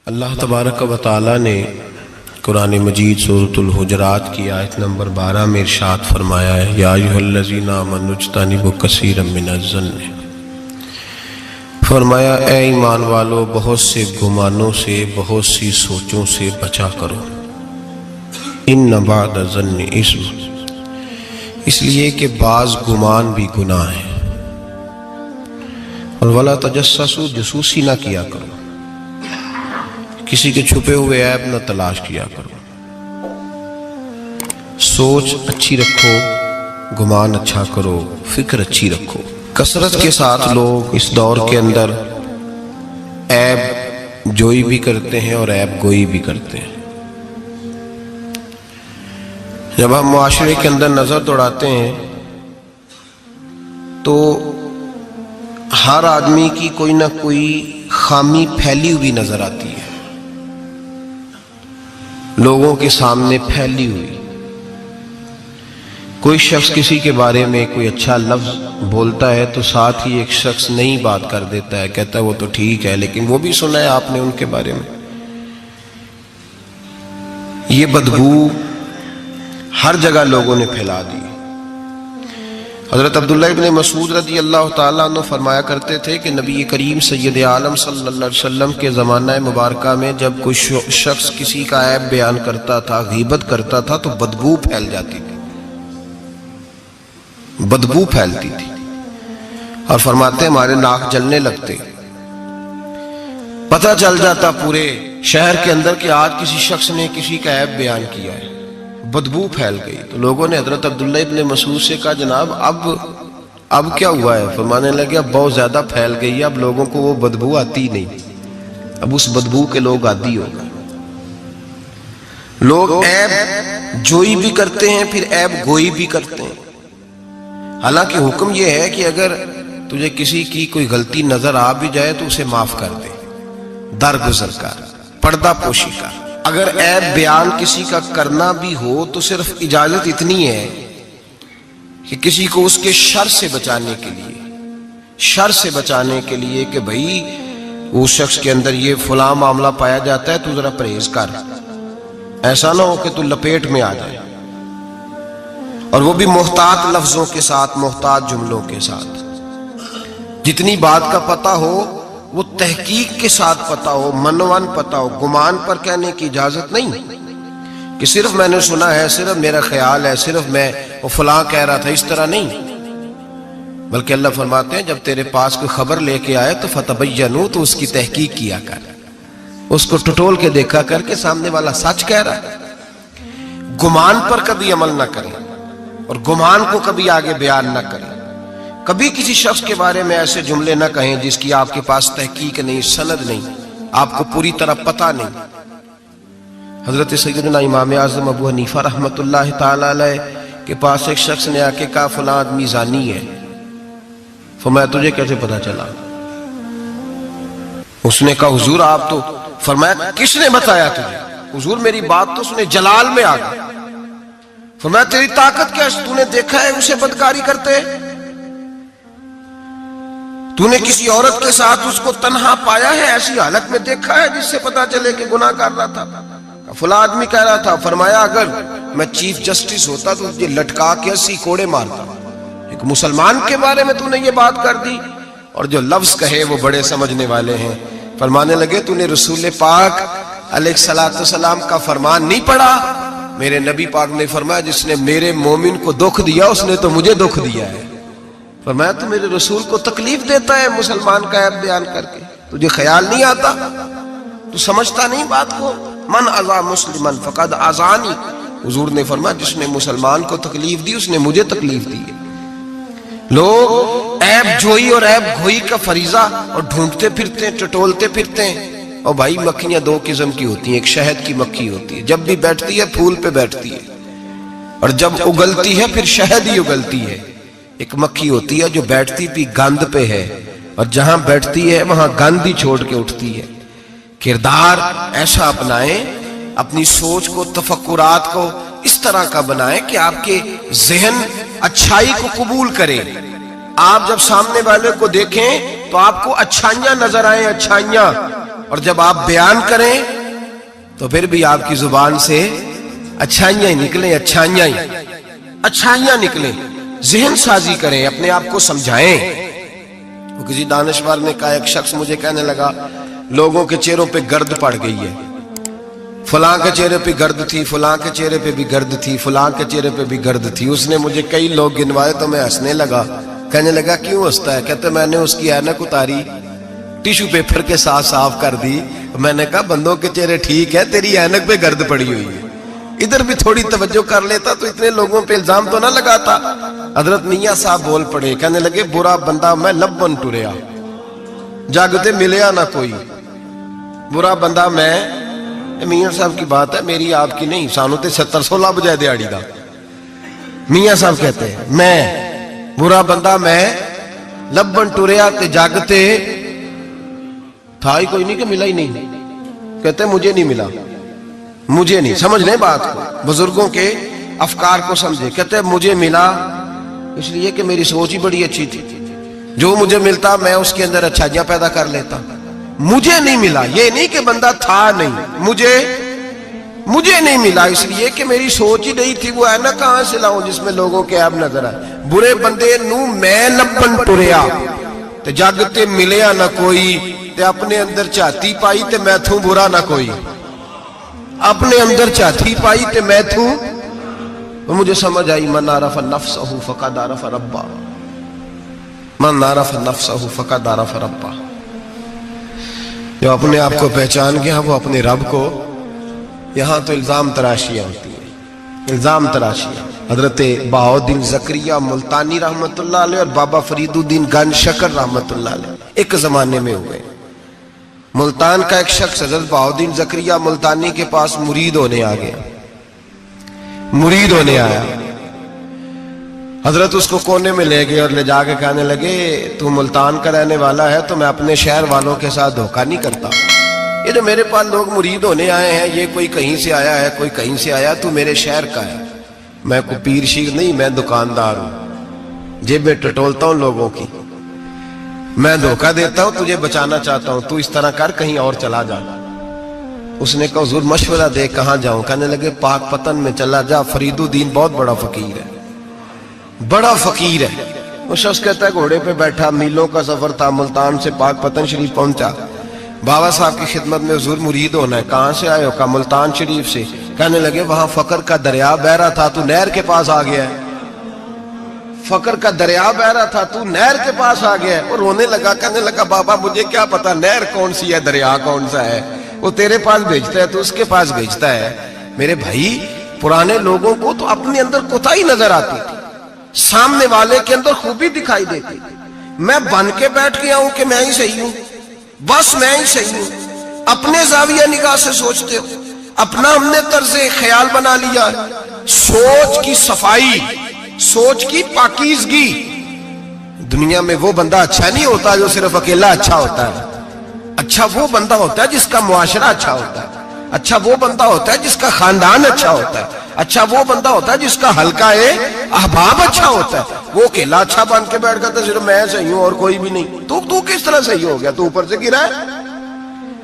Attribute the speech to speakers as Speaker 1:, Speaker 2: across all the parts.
Speaker 1: اللہ تبارک و تعالی نے قرآن مجید سورۃ الحجرات کی آیت نمبر 12 میں ارشاد فرمایا ہے، یا ایھا الذین آمنوا اجتنبوا کثیرا من الظن، فرمایا اے ایمان والو بہت سے گمانوں سے، بہت سی سوچوں سے بچا کرو۔ ان بعض الظن اثم، اس لیے کہ بعض گمان بھی گناہ ہے۔ اور ولا تجسسوا، جاسوسی نہ کیا کرو، کسی کے چھپے ہوئے عیب نہ تلاش کیا کرو۔ سوچ اچھی رکھو، گمان اچھا کرو، فکر اچھی رکھو۔ کثرت کے ساتھ لوگ اس دور کے اندر عیب جوئی بھی کرتے ہیں اور عیب گوئی بھی کرتے ہیں۔ جب ہم معاشرے کے اندر نظر دوڑاتے ہیں تو ہر آدمی کی کوئی نہ کوئی خامی پھیلی ہوئی نظر آتی ہے، لوگوں کے سامنے پھیلی ہوئی۔ کوئی شخص کسی کے بارے میں کوئی اچھا لفظ بولتا ہے تو ساتھ ہی ایک شخص نئی بات کر دیتا ہے، کہتا ہے وہ تو ٹھیک ہے لیکن وہ بھی سنا ہے آپ نے ان کے بارے میں۔ یہ بدبو ہر جگہ لوگوں نے پھیلا دی۔ حضرت عبداللہ ابن مسعود رضی اللہ تعالیٰ عنہ فرمایا کرتے تھے کہ نبی کریم سید عالم صلی اللہ علیہ وسلم کے زمانہ مبارکہ میں جب کوئی شخص کسی کا عیب بیان کرتا تھا، غیبت کرتا تھا تو بدبو پھیل جاتی تھی، بدبو پھیلتی تھی، اور فرماتے ہمارے ناک جلنے لگتے۔ پتہ چل جاتا پورے شہر کے اندر کہ آج کسی شخص نے کسی کا عیب بیان کیا ہے، بدبو پھیل گئی۔ تو لوگوں نے حضرت عبداللہ ابن مسعود سے کہا جناب اب کیا ہوا ہے؟ فرمانے لگے اب بہت زیادہ پھیل گئی ہے، اب لوگوں کو وہ بدبو آتی نہیں، اب اس بدبو کے لوگ عادی ہو گئے۔ لوگ عیب جوئی بھی کرتے ہیں، پھر عیب گوئی بھی کرتے ہیں۔ حالانکہ حکم یہ ہے کہ اگر تجھے کسی کی کوئی غلطی نظر آ بھی جائے تو اسے معاف کر دے، درگزر کر، پردہ پوشی کر۔ اگر عیب بیان کسی کا کرنا بھی ہو تو صرف اجازت اتنی ہے کہ کسی کو اس کے شر سے بچانے کے لیے کہ بھئی اس شخص کے اندر یہ فلاں معاملہ پایا جاتا ہے تو ذرا پرہیز کر، ایسا نہ ہو کہ تو لپیٹ میں آ جائے، اور وہ بھی محتاط لفظوں کے ساتھ، محتاط جملوں کے ساتھ۔ جتنی بات کا پتہ ہو وہ تحقیق کے ساتھ پتہ ہو، منوان پتہ ہو، گمان پر کہنے کی اجازت نہیں کہ صرف میں نے سنا ہے، صرف میرا خیال ہے، صرف میں وہ فلاں کہہ رہا تھا، اس طرح نہیں۔ بلکہ اللہ فرماتے ہیں جب تیرے پاس کوئی خبر لے کے آئے تو فتبینوا، تو اس کی تحقیق کیا کر، اس کو ٹٹول کے دیکھا کر کے سامنے والا سچ کہہ رہا ہے۔ گمان پر کبھی عمل نہ کریں اور گمان کو کبھی آگے بیان نہ کریں۔ کبھی کسی شخص کے بارے میں ایسے جملے نہ کہیں جس کی آپ کے پاس تحقیق نہیں، سند نہیں، آپ کو پوری طرح پتہ نہیں۔ حضرت سیدنا امام اعظم ابو حنیفہ رحمۃ اللہ تعالی علیہ کے پاس ایک شخص نے آ کے کہا فلاں آدمی زانی ہے۔ فرمایا تجھے کیسے پتا چلا؟ اس نے کہا حضور آپ تو، فرمایا کس نے بتایا تجھے؟ حضور میری بات تو سنے، جلال میں آ گیا۔ فرمایا تیری طاقت کیا ہے؟ تو نے دیکھا ہے اسے بدکاری کرتے؟ تو نے کسی عورت کے ساتھ اس کو تنہا پایا ہے، ایسی حالت میں دیکھا ہے جس سے پتا چلے کہ گناہ کر رہا تھا؟ فلاں آدمی کہہ رہا تھا۔ فرمایا اگر میں چیف جسٹس ہوتا تو تجھے لٹکا کے 80 کوڑے مارتا۔ ایک مسلمان کے بارے میں تو نے یہ بات کر دی، اور جو لفظ کہے وہ بڑے سمجھنے والے ہیں۔ فرمانے لگے تو نے رسول پاک علیہ السلام کا فرمان نہیں پڑھا؟ میرے نبی پاک نے فرمایا جس نے میرے مومن کو دکھ دیا اس نے تو مجھے دکھ دیا ہے۔ فرمایا تو میرے رسول کو تکلیف دیتا ہے مسلمان کا عیب بیان کر کے، تجھے خیال نہیں آتا؟ تو سمجھتا نہیں بات کو؟ من اذا مسلمن فقد اذانی، حضور نے فرمایا جس نے مسلمان کو تکلیف دی اس نے مجھے تکلیف دی ہے۔ لوگ عیب جوئی اور عیب گھوئی کا فریضہ اور ڈھونڈتے پھرتے ہیں، ٹٹولتے پھرتے ہیں۔ اور بھائی مکھیاں دو قسم کی ہوتی ہیں، ایک شہد کی مکھی ہوتی ہے، جب بھی بیٹھتی ہے پھول پہ بیٹھتی ہے، اور جب اگلتی ہے پھر شہد ہی اگلتی ہے۔ ایک مکھی ہوتی ہے جو بیٹھتی بھی گند پہ ہے، اور جہاں بیٹھتی ہے وہاں گند ہی چھوڑ کے اٹھتی ہے۔ کردار ایسا اپنائیں، اپنی سوچ کو، تفکرات کو اس طرح کا بنائیں کہ آپ کے ذہن اچھائی کو قبول کرے۔ آپ جب سامنے والے کو دیکھیں تو آپ کو اچھائیاں نظر آئیں، اچھائیاں، اور جب آپ بیان کریں تو پھر بھی آپ کی زبان سے اچھائیاں نکلیں، اچھائیاں نکلیں، ذہن سازی کریں، اپنے آپ کو سمجھائیں۔ وہ کسی دانشور نے کہا، ایک شخص مجھے کہنے لگا لوگوں کے چہروں پہ گرد پڑ گئی ہے، فلاں کے چہرے پہ گرد تھی، فلاں کے چہرے پہ بھی گرد تھی، فلاں کے چہرے پہ بھی گرد تھی۔ اس نے مجھے کئی لوگ گنوائے تو میں ہنسنے لگا۔ کہنے لگا کیوں ہنستا ہے؟ کہتے میں نے اس کی اینک اتاری، ٹیشو پیپر کے ساتھ صاف کر دی۔ میں نے کہا بندوں کے چہرے ٹھیک ہے، تیری اینک پہ گرد پڑی ہوئی ہے، ادھر بھی تھوڑی توجہ کر لیتا تو اتنے لوگوں پہ الزام تو نہ لگاتا۔ حضرت میاں صاحب بول پڑے، کہنے لگے برا بندہ میں لبن ٹریا، جاگتے ملیا نہ کوئی، برا بندہ میں۔ میاں صاحب کی بات ہے، میری آپ کی نہیں، سانو تے 70 بجائے دیاڑی دا۔ میاں صاحب کہتے ہیں میں برا بندہ میں لبن ٹریا تے جاگتے تھا ہی کوئی نہیں کہ ملا ہی نہیں۔ کہتے مجھے نہیں ملا، مجھے نہیں، سمجھ لیں بات کو، بزرگوں کے افکار کو سمجھے۔ کہتے مجھے ملا اس لیے کہ میری سوچ ہی بڑی اچھی تھی، جو مجھے ملتا میں اس کے اندر اچھائیاں پیدا کر لیتا۔ مجھے نہیں ملا، یہ نہیں کہ بندہ تھا نہیں، مجھے نہیں ملا اس لیے کہ میری سوچ ہی نہیں تھی۔ وہ ہے نا کہاں سے لاؤں جس میں لوگوں کے عیب نظر آئے۔ برے بندے نو میں لبن ٹریا تے جاگتے ملیا نہ کوئی، تے اپنے اندر چاہتی پائی تے میں تھوں برا نہ کوئی، اپنے اندر چاہتی پائی تے میں تھوں۔ مجھے سمجھ آئی من عرف نفسہ فقد عرف ربہ، من عرف نفسہ فقد عرف ربہ۔ جو اپنے آپ کو پہچان گیا وہ اپنے رب کو۔ یہاں تو الزام تراشیاں ہوتی ہیں، الزام تراشیاں۔ حضرت بہاؤالدین زکریا ملتانی رحمت اللہ علیہ اور بابا فرید الدین گنج شکر رحمت اللہ علیہ ایک زمانے میں ہوئے۔ ملتان کا ایک شخص حضرت بہاؤالدین زکریا ملتانی کے پاس مرید ہونے آ گیا، مرید ہونے آیا۔ حضرت اس کو کونے میں لے گئے اور لے جا کے کہنے لگے تو ملتان کا رہنے والا ہے تو میں اپنے شہر والوں کے ساتھ دھوکہ نہیں کرتا، یہ جو میرے پاس لوگ مرید ہونے آئے ہیں یہ کوئی کہیں سے آیا ہے، کوئی کہیں سے آیا، تو میرے شہر کا ہے، میں کوئی پیر شیر نہیں، میں دکاندار ہوں، جیبیں ٹٹولتا ہوں لوگوں کی، میں دھوکہ دیتا ہوں، تجھے بچانا چاہتا ہوں، تو اس طرح کر کہیں اور چلا جا۔ اس نے کہا حضور مشورہ دے کہاں جاؤں؟ کہنے لگے پاک پتن میں چلا جا، فرید الدین بہت بڑا فقیر ہے، بڑا فقیر ہے۔ وہ شخص کہتا ہے گھوڑے پہ بیٹھا، میلوں کا سفر تھا، ملتان سے پاک پتن شریف پہنچا، بابا صاحب کی خدمت میں حضور مرید ہونا ہے۔ کہاں سے آئے ہو؟ کہا ملتان شریف سے۔ کہنے لگے وہاں فقر کا دریا بہ رہا تھا، تو نہر کے پاس آ گیا ہے، فقر کا دریا بہ رہا تھا تو نہر کے پاس آ گیا ہے۔ اور رونے لگا، کہنے لگا بابا مجھے کیا پتا نہر کون سی ہے، دریا کون سا ہے، وہ تیرے پاس بھیجتا ہے تو اس کے پاس بھیجتا ہے۔ میرے بھائی پرانے لوگوں کو تو اپنے اندر کوتاہی نظر آتی تھی، سامنے والے کے اندر خوبی دکھائی دیتی۔ میں بن کے بیٹھ گیا ہوں کہ میں ہی صحیح ہوں، بس میں ہی صحیح ہوں، اپنے زاویہ نگاہ سے سوچتے ہو، اپنا ہم نے طرز خیال بنا لیا۔ سوچ کی صفائی، سوچ کی پاکیزگی۔ دنیا میں وہ بندہ اچھا نہیں ہوتا جو صرف اکیلا اچھا ہوتا ہے، اچھا وہ بندہ ہوتا ہے جس کا معاشرہ اچھا ہوتا ہے، اچھا وہ بندہ ہوتا ہے جس کا خاندان اچھا ہوتا ہے، اچھا وہ بندہ ہوتا ہے جس کا حلقہ احباب اچھا ہوتا ہے۔ وہ اکیلا اچھا بن کے بیٹھ گیا تھا صرف میں صحیح ہوں اور کوئی بھی نہیں۔ تو کس طرح صحیح ہو گیا؟ تو اوپر سے گرا ہے،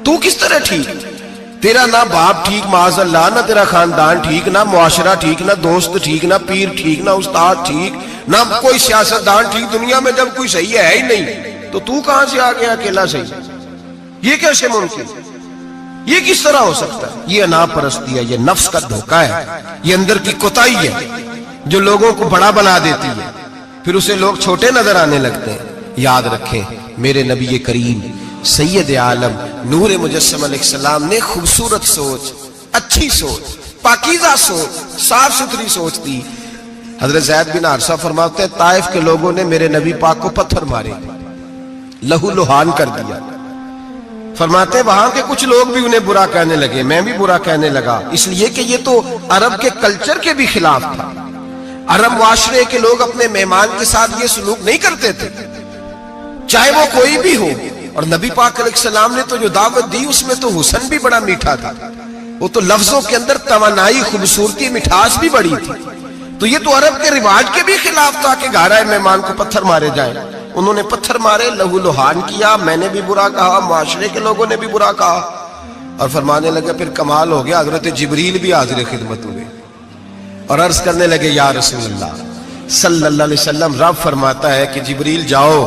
Speaker 1: تو کس طرح ٹھیک؟ تیرا نہ باپ ٹھیک معاذ اللہ، نہ تیرا خاندان ٹھیک، نہ معاشرہ ٹھیک، نہ دوست ٹھیک، نہ پیر ٹھیک، نہ استاد ٹھیک، نہ کوئی سیاستدان ٹھیک۔ دنیا میں جب کوئی صحیح ہے ہی نہیں تو کہاں سے آ گیا اکیلا صحیح؟ یہ کیسے ممکن؟ یہ کس طرح ہو سکتا ہے؟ یہ انا پرستی ہے، یہ نفس کا دھوکہ ہے، یہ اندر کی کوتاہی ہے جو لوگوں کو بڑا بنا دیتی ہے، پھر اسے لوگ چھوٹے نظر آنے لگتے ہیں۔ یاد رکھیں میرے نبی کریم سید عالم نور مجسم علیہ السلام نے خوبصورت سوچ، اچھی سوچ، پاکیزہ سوچ، صاف ستھری سوچ دی۔ حضرت زید بن حارثہ فرماتے ہیں طائف کے لوگوں نے میرے نبی پاک کو پتھر مارے، لہو لہان کر دیا۔ فرماتے وہاں کے کچھ لوگ بھی انہیں برا کہنے لگے، میں بھی برا کہنے لگا، اس لیے کہ یہ تو عرب کے کلچر کے بھی خلاف تھا۔ عرب معاشرے کے لوگ اپنے مہمان کے ساتھ یہ سلوک نہیں کرتے تھے، چاہے وہ کوئی بھی ہو۔ اور نبی پاک علیہ السلام نے تو جو دعوت دی اس میں تو حسن بھی بڑا میٹھا تھا، وہ تو لفظوں کے اندر توانائی، خوبصورتی، مٹھاس بھی بڑی تھی۔ تو یہ تو عرب کے رواج کے بھی خلاف تھا کہ گھر آئے مہمان کو پتھر مارے جائیں۔ انہوں نے پتھر مارے، لہو لہان کیا، میں نے بھی برا کہا، معاشرے کے لوگوں نے بھی برا کہا، اور فرمانے لگے پھر کمال ہو گیا، حضرت جبریل بھی حاضر خدمت ہوئے اور عرض کرنے لگے یا رسول اللہ صلی اللہ علیہ وسلم، رب فرماتا ہے کہ جبریل جاؤ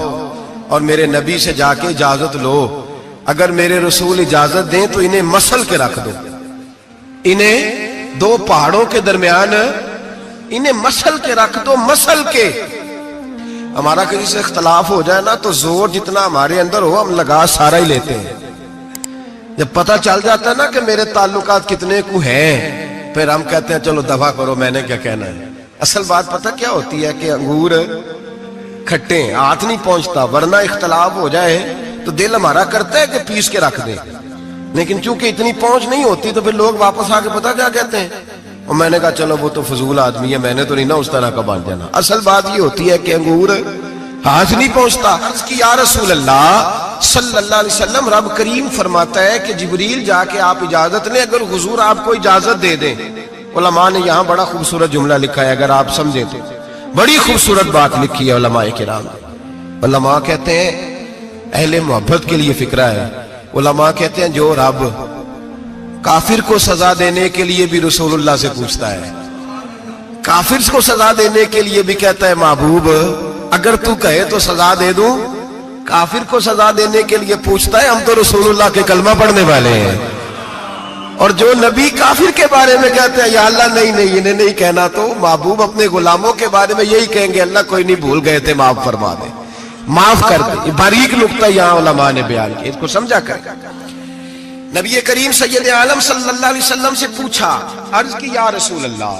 Speaker 1: اور میرے نبی سے جا کے اجازت لو، اگر میرے رسول اجازت دیں تو انہیں مسل کے رکھ دو، انہیں دو پہاڑوں کے درمیان انہیں مسل کے رکھ دو، مسل کے۔ ہمارا کسی سے اختلاف ہو جائے نا تو زور جتنا ہمارے اندر ہو ہم لگا سارا ہی لیتے ہیں، جب پتہ چل جاتا ہے نا کہ میرے تعلقات کتنے کو ہیں پھر ہم کہتے ہیں چلو دفع کرو، میں نے کیا کہنا ہے۔ اصل بات پتہ کیا ہوتی ہے کہ انگور کھٹے ہیں، ہاتھ نہیں پہنچتا، ورنہ اختلاف ہو جائے تو دل ہمارا کرتا ہے کہ پیس کے رکھ دیں، لیکن چونکہ اتنی پہنچ نہیں ہوتی تو پھر لوگ واپس آ کے پتہ کیا کہتے ہیں، اور میں نے کہا چلو وہ تو فضول آدمی ہے، میں نے تو نہیں نا اس طرح کا بان جانا۔ اصل بات یہ ہوتی ہے کہ انگور ہاتھ نہیں پہنچتا۔ عرض کی یا رسول اللہ صلی اللہ علیہ وسلم، رب کریم فرماتا ہے کہ جبریل جا کے آپ اجازت لیں، اگر حضور آپ کو اجازت دے دیں۔ علماء نے یہاں بڑا خوبصورت جملہ لکھا ہے، اگر آپ سمجھیں تو بڑی خوبصورت بات لکھی ہے علماء کرام۔ علماء کہتے ہیں اہل محبت کے لیے فکرہ ہے، علماء کہتے ہیں جو رب کافر کو سزا دینے کے لیے بھی رسول اللہ سے پوچھتا ہے، کافر کو سزا دینے کے لیے بھی کہتا ہے محبوب اگر تو کہے تو سزا دے دوں، کافر کو سزا دینے کے لیے پوچھتا ہے۔ ہم تو رسول اللہ کے کلمہ پڑھنے والے ہیں، اور جو نبی کافر کے بارے میں کہتے ہیں یا اللہ نہیں انہیں نہیں کہنا، تو محبوب اپنے غلاموں کے بارے میں یہی کہیں گے اللہ کوئی نہیں، بھول گئے تھے، معاف فرما دے، معاف کر دے۔ باریک نقطہ یہاں علماء نے بیان کیا، اس کو سمجھا کر۔ نبی کریم سید عالم صلی اللہ علیہ وسلم سے پوچھا، عرض کی یا رسول اللہ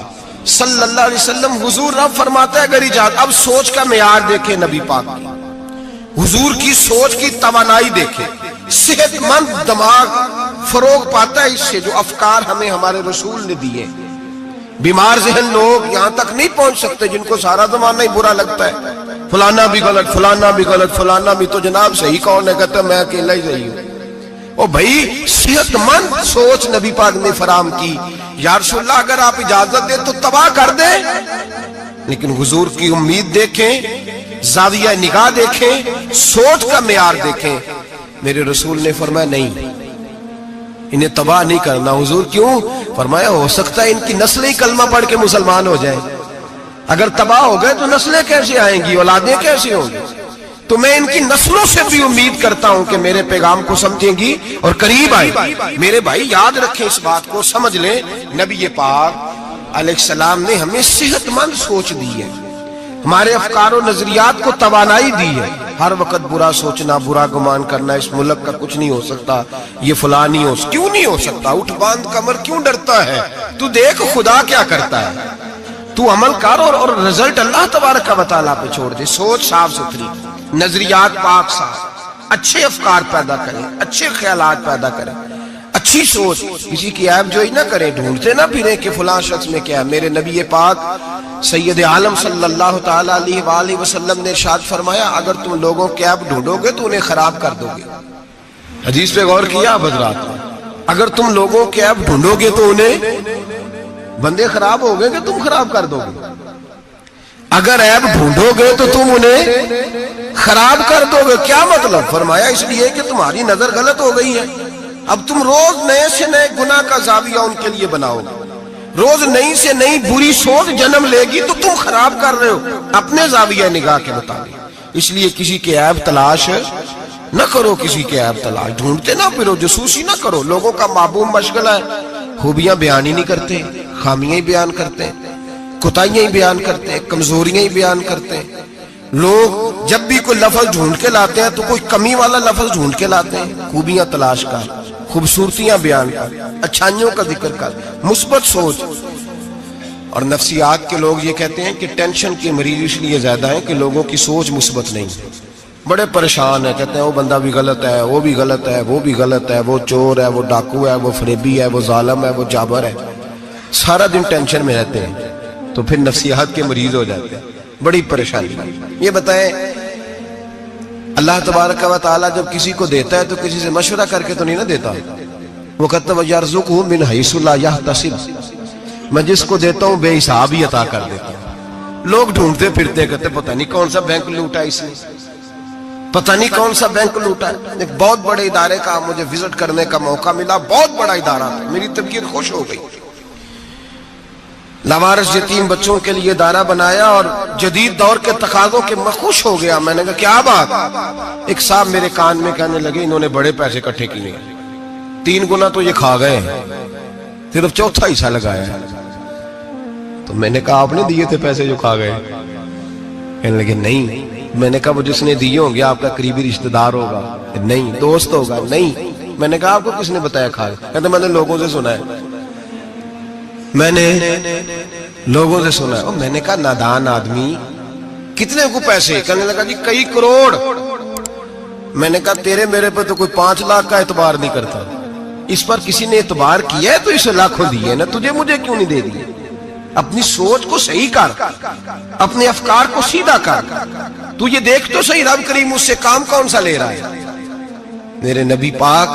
Speaker 1: صلی اللہ علیہ وسلم، حضور رب فرماتا ہے اگر اجازت، اب سوچ کا معیار دیکھیں نبی پاک کی، حضور کی سوچ کی توانائی دیکھیں، صحت مند دماغ فروغ پاتا ہے اس سے، جو افکار ہمیں ہمارے رسول نے دیے۔ بیمار ذہن لوگ یہاں تک نہیں پہنچ سکتے جن کو سارا زمانہ ہی برا لگتا ہے، فلانا بھی غلط، فلانا بھی غلط، فلانا بھی، تو جناب صحیح کون ہے؟ کہتا ہے میں اکیلا ہی صحیح ہوں۔ او بھائی صحت مند سوچ نبی پاک نے فراہم کی، یا رسول اللہ اگر آپ اجازت دیں تو تباہ کر دیں، لیکن حضور کی امید دیکھیں، زاویہ نگاہ دیکھیں، سوچ کا معیار دیکھیں۔ میرے رسول نے فرمایا نہیں، انہیں تباہ نہیں کرنا۔ حضور کیوں؟ فرمایا ہو سکتا ہے ان کی نسلیں کلمہ پڑھ کے مسلمان ہو جائیں، اگر تباہ ہو گئے تو نسلیں کیسے آئیں گی، اولادیں کیسے ہوں گی؟ تو میں ان کی نسلوں سے بھی امید کرتا ہوں کہ میرے پیغام کو سمجھیں گی اور قریب آئیں۔ میرے بھائی یاد رکھیں اس بات کو، سمجھ لیں نبی پاک علیہ السلام نے ہمیں صحت مند سوچ دی ہے، ہمارے افکار و نظریات کو توانائی دی ہے۔ ہر وقت برا سوچنا، برا گمان کرنا، اس ملک کا کچھ نہیں ہو سکتا، یہ فلاں نہیں ہو سکتا، کیوں نہیں ہو سکتا؟ اٹھ باندھ کمر کیوں ڈرتا ہے؟ تو دیکھ خدا کیا کرتا ہے، تو عمل کر اور رزلٹ اللہ تبارک و تعالیٰ پہ چھوڑ دے۔ سوچ صاف ستھری، نظریات پاک صاف، اچھے افکار پیدا کریں، اچھے خیالات پیدا کریں، اچھی سوچ، کسی کی عیب جوئی نہ کریں، ڈھونڈتے نہ پھریں کہ فلاں شخص میں کیا ہے۔ میرے نبی پاک سید عالم صلی اللہ تعالی علیہ وآلہ وسلم نے ارشاد فرمایا اگر تم لوگوں کے عیب ڈھونڈو گے تو انہیں خراب کر دو گے۔ حدیث پہ غور کیا حضرات؟ اگر تم لوگوں کے عیب ڈھونڈو گے تو انہیں، بندے خراب ہو گئے کہ تم خراب کر دو گے؟ اگر عیب ڈھونڈو گے تو تم انہیں خراب کر دو گے۔ کیا مطلب؟ فرمایا اس لیے کہ تمہاری نظر غلط ہو گئی ہے، اب تم روز نئے سے نئے گناہ کا زاویہ ان کے لیے بناؤ گے، روز نئی سے نئی بری سوچ جنم لے گی تو تم خراب کر رہے ہو اپنے زاویہ نگاہ کے مطابق۔ اس لیے کسی کے عیب تلاش نہ کرو، کسی کے عیب تلاش ڈھونڈتے نہ پھرو، جاسوسی نہ کرو۔ لوگوں کا معمول مشغلہ ہے، خوبیاں بیان ہی نہیں کرتے، خامیاں ہی بیان کرتے ہیں، کوتاہیاں ہی بیان کرتے ہیں، کمزوریاں ہی بیان کرتے ہیں۔ لوگ جب بھی کوئی لفظ ڈھونڈ کے لاتے ہیں تو کوئی کمی والا لفظ ڈھونڈ کے لاتے ہیں۔ خوبیاں تلاش کر، خوبصورتیاں بیان کر، اچھائیوں کا ذکر کر، مثبت سوچ۔ اور نفسیات کے لوگ یہ کہتے ہیں کہ ٹینشن کے مریض اس لیے زیادہ ہیں کہ لوگوں کی سوچ مثبت نہیں، بڑے پریشان ہیں، کہتے ہیں وہ بندہ بھی غلط ہے، وہ بھی غلط ہے، وہ بھی غلط ہے، وہ چور ہے، وہ ڈاکو ہے، وہ فریبی ہے، وہ ظالم ہے، وہ جابر ہے، سارا دن ٹینشن میں رہتے ہیں، تو پھر نفسیات کے مریض ہو جاتے ہیں، بڑی پریشانی۔ یہ بتائیں اللہ تبارک و تعالیٰ جب کسی کو دیتا ہے تو کسی سے مشورہ کر کے تو نہیں نہ دیتا، وہ کہتا ہے وَيَرْزُقْهُ مِنْ حَيْثُ لَا يَحْتَسِبُ، میں جس کو دیتا ہوں بے حساب ہی عطا کر دیتا ہوں۔ لوگ ڈھونڈتے پھرتے کہتے پتہ نہیں کون سا بینک لوٹا اس نے، پتہ نہیں کون سا بینک لوٹا ہے. ایک بہت بڑے ادارے کا مجھے وزٹ کرنے کا موقع ملا, بہت بڑا ادارہ تھا, میری طبیعت خوش ہو گئی. لاوارث یتیم بچوں کے لیے ادارہ بنایا اور جدید دور کے تقاضوں کے میں خوش ہو گیا. میں نے کہا کیا بات. ایک صاحب میرے کان میں کہنے لگے انہوں نے بڑے پیسے اکٹھے کیے, 3 گنا تو یہ کھا گئے, صرف چوتھا حصہ لگایا ہے. تو میں نے کہا آپ نے دیے تھے پیسے جو کھا گئے؟ کہنے لگے نہیں. میں نے کہا وہ جس نے دیے ہوں گے آپ کا قریبی رشتہ دار ہوگا؟ نہیں. دوست ہوگا؟ نہیں. میں نے کہا آپ کو کس نے بتایا کھا گئے؟ کہتے میں نے لوگوں سے سنا ہے, میں نے لوگوں سے سنا ہے. میں نے کہا نادان آدمی کتنے کو پیسے؟ کہنے لگا جی کئی کروڑ. میں نے کہا تیرے میرے پہ تو کوئی 5 لاکھ کا اعتبار نہیں کرتا, اس پر کسی نے اعتبار کیا ہے تو اسے لاکھوں دیے نا, تجھے مجھے کیوں نہیں دے دیے؟ اپنی سوچ کو صحیح کر, اپنے افکار کو سیدھا کر. تو یہ دیکھ تو صحیح رب کریم اس سے کام کون سا لے رہا ہے. میرے نبی پاک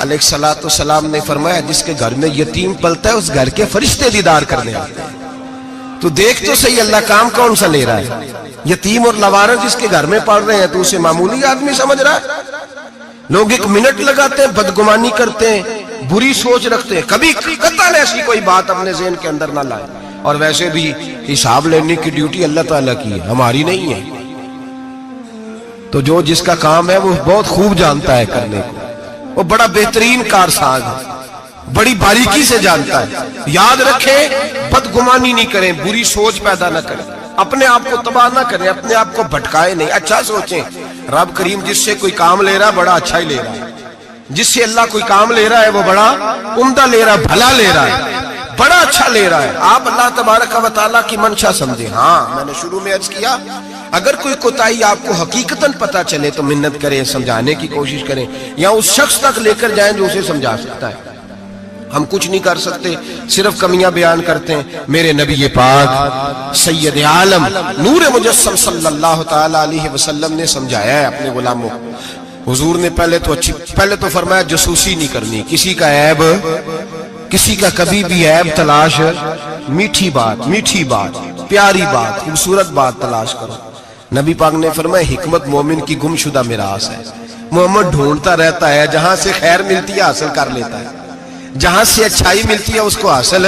Speaker 1: علیہ الصلوۃ والسلام نے فرمایا جس کے گھر میں یتیم پلتا ہے اس گھر کے فرشتے دیدار کرنے آتے ہیں. تو دیکھ تو صحیح اللہ کام کون سا لے رہا ہے. یتیم اور لاوارث جس کے گھر میں پڑھ رہے ہیں تو اسے معمولی آدمی سمجھ رہا ہے. لوگ 1 منٹ لگاتے ہیں, بدگمانی کرتے ہیں, بری سوچ رکھتے ہیں, کبھی قطعاً ایسی کوئی بات اپنے ذہن کے اندر نہ لائے. اور ویسے بھی حساب لینے کی ڈیوٹی اللہ تعالیٰ کی ہے, ہماری نہیں ہے. تو جو جس کا کام ہے وہ بہت خوب جانتا ہے کرنے کو, وہ بڑا بہترین کارساز ہے, بڑی باریکی سے جانتا ہے. یاد رکھیں بدگمانی نہیں کریں, بری سوچ پیدا نہ کریں, اپنے آپ کو تباہ نہ کریں, اپنے آپ کو بھٹکائے نہیں. اچھا سوچیں رب کریم جس سے کوئی کام لے رہا ہے بڑا اچھا ہی لے رہا ہے. جس سے اللہ کوئی کام لے رہا ہے وہ بڑا عمدہ لے رہا ہے, بھلا لے رہا ہے, بڑا اچھا لے رہا ہے. آپ اللہ تبارک و تعالیٰ کی منشا سمجھیں. ہاں میں نے شروع میں عرض کیا اگر کوئی کوتاہی آپ کو حقیقتاً پتہ چلے تو منت کریں, سمجھانے کی کوشش کریں, یا اس شخص تک لے کر جائیں جو اسے سمجھا سکتا ہے. ہم کچھ نہیں کر سکتے, صرف کمیاں بیان کرتے ہیں. میرے نبی پاک سید عالم نور مجسم صلی اللہ تعالی علیہ وسلم نے سمجھایا ہے اپنے غلاموں کو. حضور نے پہلے تو فرمایا جاسوسی نہیں کرنی, کسی کا عیب, کسی کا کبھی بھی عیب تلاش, میٹھی بات, پیاری بات, خوبصورت بات تلاش کرو. نبی پاک نے فرمایا حکمت مومن کی گمشدہ میراث ہے. محمد ڈھونڈتا رہتا ہے, جہاں سے خیر ملتی ہے حاصل کر لیتا ہے, جہاں سے اچھائی ملتی ہے اس کو حاصل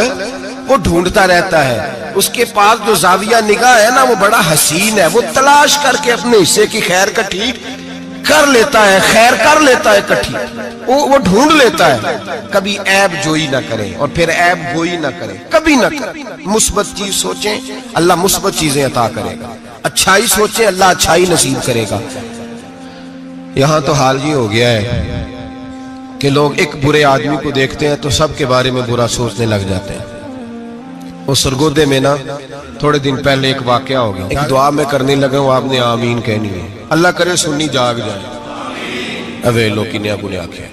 Speaker 1: وہ ڈھونڈتا رہتا ہے. اس کے پاس جو زاویہ نگاہ ہے نا وہ بڑا حسین ہے, وہ تلاش کر کے اپنے حصے کی خیر کٹھی کر لیتا ہے, خیر کر لیتا ہے کٹھی, وہ ڈھونڈ لیتا ہے. کبھی عیب جوئی نہ کرے اور پھر عیب گوئی نہ کرے, کبھی نہ کرے. مثبت چیز سوچیں اللہ مثبت چیزیں عطا کرے گا, اچھائی سوچیں اللہ اچھائی نصیب کرے گا. یہاں تو حال یہ ہو گیا ہے کہ لوگ ایک برے آدمی کو دیکھتے ہیں تو سب کے بارے میں برا سوچنے لگ جاتے ہیں. وہ سرگودے میں نا تھوڑے دن پہلے ایک واقعہ ہو گیا, ایک دعا میں کرنے لگا ہوں, آپ نے آمین کہنی ہے. اللہ کرے سنی جاگ جائے. اویلو کی نیا بنیا کے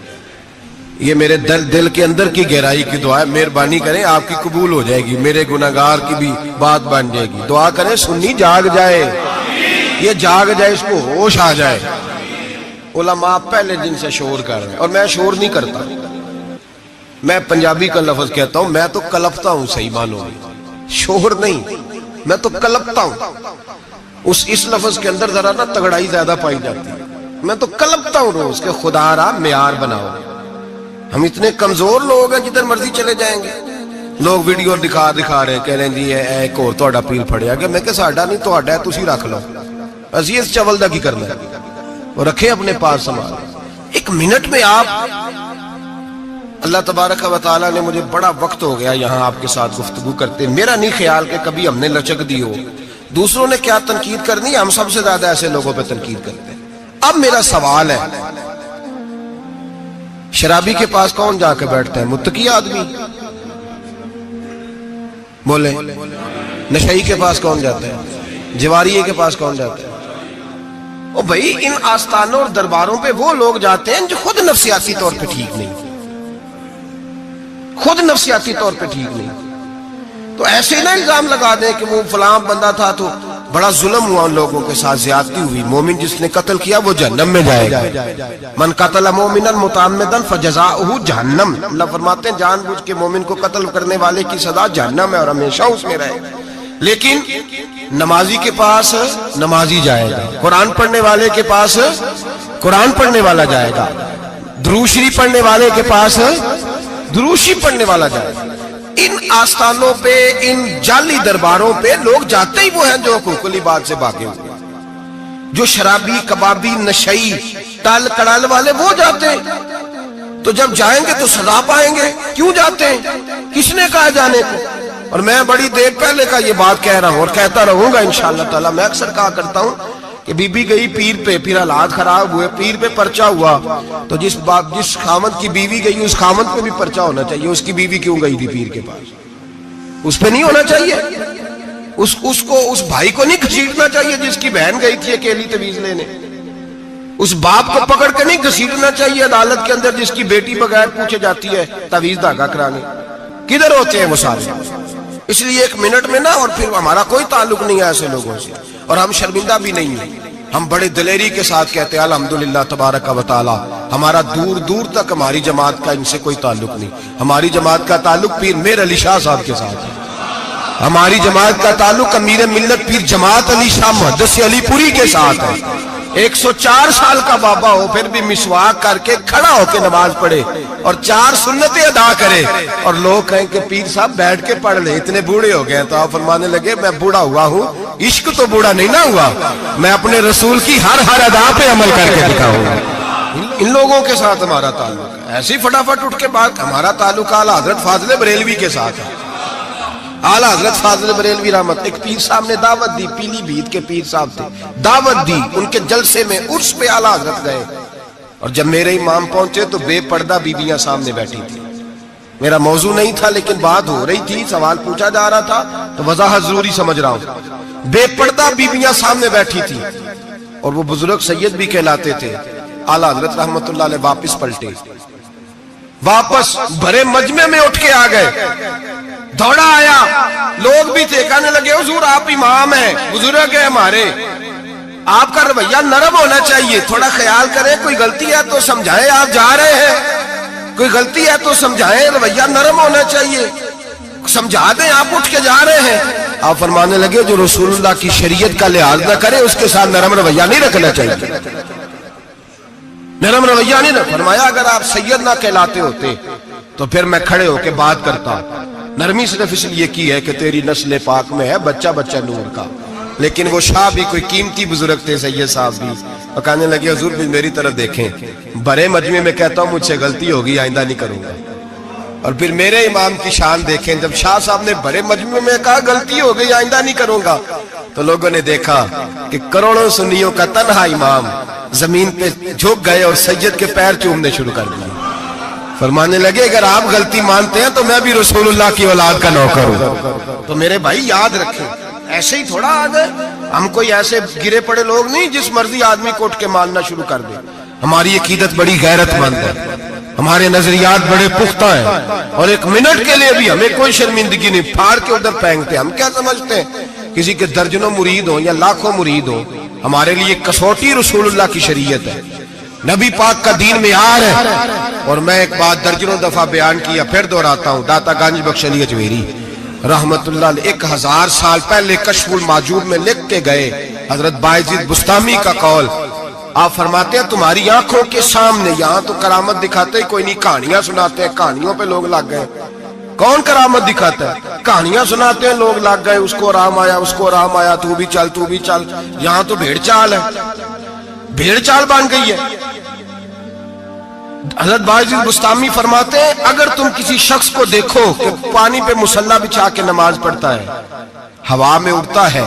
Speaker 1: یہ میرے دل کے اندر کی گہرائی کی دعا ہے, مہربانی کریں آپ کی قبول ہو جائے گی, میرے گناہگار کی بھی بات بن جائے گی. دعا کریں سنی جاگ جائے, یہ جاگ جائے, اس کو ہوش آ جائے. علماء پہلے دن سے شور کر رہے ہیں اور میں شور نہیں کرتا, میں پنجابی کا لفظ کہتا ہوں, میں تو کلپتا ہوں. صحیح مانو, شور نہیں, میں تو کلپتا ہوں. اس لفظ کے اندر ذرا نا تگڑائی زیادہ پائی جاتی ہے. میں تو کلپتا ہوں روز کہ خدا را معیار بناؤ. ہم اتنے کمزور لوگ ہیں جدھر مرضی چلے جائیں گے. لوگ ویڈیو دکھا رہے ہیں, کہہ رہے ہیں جی ایک اور تہاڈا پیر پھڑیا گیا. میں کہ ساڈا نہیں تہاڈا ہے, تسی رکھ لو, اسی اس چول دا کی کرنا ہے, اور رکھے اپنے پاس سنبھال. 1 منٹ میں آپ, اللہ تبارک و تعالیٰ نے مجھے بڑا وقت ہو گیا یہاں آپ کے ساتھ گفتگو کرتے. میرا نہیں خیال کہ کبھی ہم نے لچک دی ہو. دوسروں نے کیا تنقید کرنی ہے, ہم سب سے زیادہ ایسے لوگوں پہ تنقید کرتے ہیں. اب میرا سوال ہے, شرابی کے پاس کون جا کے بیٹھتا ہے؟ متقی آدمی. بولے نشئی کے پاس کون جاتا ہے؟ جواریے کے پاس کون جاتا ہے؟ او بھائی ان آستانوں اور درباروں پہ وہ لوگ جاتے ہیں جو خود نفسیاتی طور پہ ٹھیک نہیں, خود نفسیاتی طور پہ ٹھیک نہیں. تو ایسے نہ الزام لگا دیں کہ وہ فلاں بندہ تھا تو بڑا ظلم ہوا, ان لوگوں کے ساتھ زیادتی ہوئی. مومن جس نے قتل کیا وہ جہنم میں جائے گا. من قتل مومنا متعمدا فجزاؤہ جہنم. اللہ فرماتے ہیں جان بوجھ کے مومن کو قتل کرنے والے کی سزا جہنم ہے اور ہمیشہ اس میں رہے گا. لیکن نمازی کے پاس نمازی جائے گا، قرآن پڑھنے والے کے پاس قرآن پڑھنے والا جائے گا، درود شریف پڑھنے والے کے پاس درود شریف پڑھنے والا جائے گا۔ ان آستانوں پہ، ان جعلی درباروں پہ لوگ جاتے ہی وہ ہیں جو حقوق العباد سے بھاگے ہوئے، جو شرابی، کبابی، نشئی، ٹال کڑال والے وہ جاتے ہیں۔ تو جب جائیں گے تو سزا پائیں گے۔ کیوں جاتے ہیں؟ کس نے کہا جانے کو؟ اور میں بڑی دیر پہلے کا یہ بات کہہ رہا ہوں اور کہتا رہوں گا انشاءاللہ تعالی۔ میں اکثر کہا کرتا ہوں کہ بی بی گئی پیر پہ، پھر حالات خراب ہوئے، پیر پہ پرچہ ہوا، تو جس خامد کی بیوی گئی اس خامد پہ بھی پرچہ ہونا چاہیے۔ اس کی بیوی کیوں گئی تھی پیر کے پاس؟ اس پہ نہیں ہونا چاہیے؟ اس بھائی کو نہیں گھسیٹنا چاہیے جس کی بہن گئی تھی اکیلی تویز لینے؟ اس باپ کو پکڑ کے نہیں گھسیٹنا چاہیے عدالت کے اندر جس کی بیٹی بغیر پوچھے جاتی ہے تویز دھاگا کرانے؟ کدھر ہوتے ہیں وہ سارے؟ اس لیے ایک منٹ میں نا، اور پھر ہمارا کوئی تعلق نہیں ہے ایسے لوگوں سے، اور ہم شرمندہ بھی نہیں ہیں۔ ہم بڑے دلیری کے ساتھ کہتے ہیں الحمدللہ تبارک و تعالی، ہمارا دور دور تک ہماری جماعت کا ان سے کوئی تعلق نہیں۔ ہماری جماعت کا تعلق پیر میر علی شاہ صاحب کے ساتھ ہے۔ ہماری جماعت کا تعلق امیر ملت پیر جماعت علی شاہ محدث علی پوری کے ساتھ ہے۔ 104 سال کا بابا ہو پھر بھی مسواک کر کے کھڑا ہو کے نماز پڑھے اور 4 سنتیں ادا کرے، اور لوگ کہیں کہ پیر صاحب بیٹھ کے پڑھ لے، اتنے بوڑھے ہو گئے ہیں۔ تو آپ فرمانے لگے میں بوڑھا ہوا ہوں، عشق تو بوڑھا نہیں نہ ہوا، میں اپنے رسول کی ہر ادا پہ عمل کر کے دکھاؤں گا۔ ان لوگوں کے ساتھ ہمارا تعلق ہے۔ ایسے ہی فٹافٹ اٹھ کے بات، ہمارا تعلق اعلیٰ حضرت فاضل بریلوی کے ساتھ ہے۔ اعلیٰ حضرت فاضل بریلوی رحمت، ایک پیر صاحب نے دعوت دی، پیلی بھیت کے پیر صاحب تھے، دعوت دی، ان کے جلسے میں عرس پہ اعلیٰ حضرت گئے، اور جب میرے امام پہنچے تو بے پردہ بیویاں سامنے بیٹھی تھی۔ میرا موضوع نہیں تھا لیکن بات ہو رہی تھی، سوال پوچھا جا رہا تھا تو وضاحت ضروری سمجھ رہا ہوں۔ بے پردہ بیویاں سامنے بیٹھی تھی، اور وہ بزرگ سید بھی کہلاتے تھے۔ اعلیٰ حضرت رحمت اللہ علیہ واپس پلٹے، واپس بھرے مجمع میں اٹھ کے آ گئے، دوڑا آیا، لوگ بھی تھے، کہنے لگے حضور آپ امام ہیں، بزرگ ہیں ہمارے، آپ کا رویہ نرم ہونا چاہیے، تھوڑا خیال کریں، کوئی غلطی ہے تو سمجھائیں، آپ جا رہے ہیں، کوئی غلطی ہے تو سمجھائیں، رویہ نرم ہونا چاہیے، سمجھا دیں، آپ اٹھ کے جا رہے ہیں۔ آپ فرمانے لگے جو رسول اللہ کی شریعت کا لحاظ نہ کرے اس کے ساتھ نرم رویہ نہیں رکھنا چاہیے، نرم رویہ نہیں رکھنا۔ فرمایا اگر آپ سید نہ کہلاتے ہوتے تو پھر میں کھڑے ہو کے بات کرتا، نرمی صرف اس لیے کی ہے کہ تیری نسل پاک میں ہے بچہ بچہ نور کا۔ لیکن وہ شاہ بھی کوئی قیمتی بزرگ تھے، سید صاحب بھی، اور کہنے لگے حضور بھی میری طرف دیکھیں، بڑے مجمع میں کہتا ہوں مجھ سے غلطی ہوگی، آئندہ نہیں کروں گا۔ اور پھر میرے امام کی شان دیکھیں، جب شاہ صاحب نے بڑے مجمع میں کہا غلطی ہو گئی آئندہ نہیں کروں گا، تو لوگوں نے دیکھا کہ کروڑوں سنیوں کا تنہا امام زمین پہ جھک گئے اور سید کے پیر چومنے شروع کر دیے۔ فرمانے لگے اگر آپ غلطی مانتے ہیں تو میں بھی رسول اللہ کی اولاد کا نوکر ہوں۔ تو میرے بھائی یاد رکھیں، ایسے ہی تھوڑا آ گئے ہم، کوئی ایسے گرے پڑے لوگ نہیں جس مرضی آدمی کو اٹھ کے ماننا شروع کر دے۔ ہماری عقیدت بڑی غیرت مند ہے، ہمارے نظریات بڑے پختہ ہیں، اور ایک منٹ کے لیے بھی ہمیں کوئی شرمندگی نہیں، پھاڑ کے ادھر پھینکتے۔ ہم کیا سمجھتے ہیں کسی کے درجنوں مرید ہوں یا لاکھوں مرید ہوں، ہمارے لیے کسوٹی رسول اللہ کی شریعت ہے، نبی پاک کا دین معیار ہے۔ اور میں ایک بات درجنوں دفعہ بیان کیا، پھر دہراتا ہوں، داتا گنج بخش علی اجمیری رحمت اللہ علیہ 1000 سال پہلے کشف الماجوب میں لکھ کے گئے، حضرت بایزید بستامی کا قول، آپ فرماتے ہیں تمہاری آنکھوں کے سامنے، یہاں تو کرامت دکھاتے ہی کوئی نہیں، کہانیاں سناتے ہیں، کہانیوں پہ لوگ لگ گئے۔ کون کرامت دکھاتا ہے؟ کہانیاں سناتے ہیں، لوگ لگ گئے، اس کو آرام آیا، اس کو آرام آیا، تو بھی چل، تو بھی چل۔ یہاں تو بھیڑ چال ہے، بھیڑ چال بن گئی ہے۔ حضرت بایزید بستامی فرماتے ہیں اگر تم کسی شخص کو دیکھو کہ پانی پہ مصلی بچھا کے نماز پڑھتا ہے، ہوا میں اڑتا ہے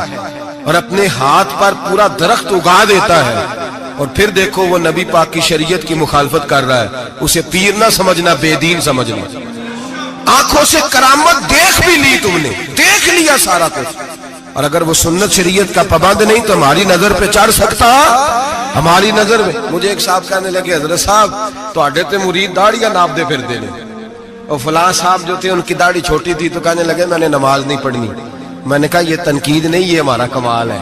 Speaker 1: اور اپنے ہاتھ پر پورا درخت اگا دیتا ہے، اور پھر دیکھو وہ نبی پاک کی شریعت کی مخالفت کر رہا ہے، اسے پیر نہ سمجھنا، بے دین سمجھنا۔ آنکھوں سے کرامت دیکھ بھی لی، تم نے دیکھ لیا سارا کچھ، اور اگر وہ سنت شریعت کا پابند نہیں تو ہماری نظر پہ چڑھ سکتا، ہماری نظر میں۔ مجھے ایک صاحب کہنے لگے حضرت صاحب تو آڈے تے مرید داڑیاں ناپ دے پھر دینے، اور فلاں صاحب جو تھے ان کی داڑھی چھوٹی تھی تو کہنے لگے میں نے نماز نہیں پڑھنی۔ میں نے کہا یہ تنقید نہیں، یہ ہمارا کمال ہے،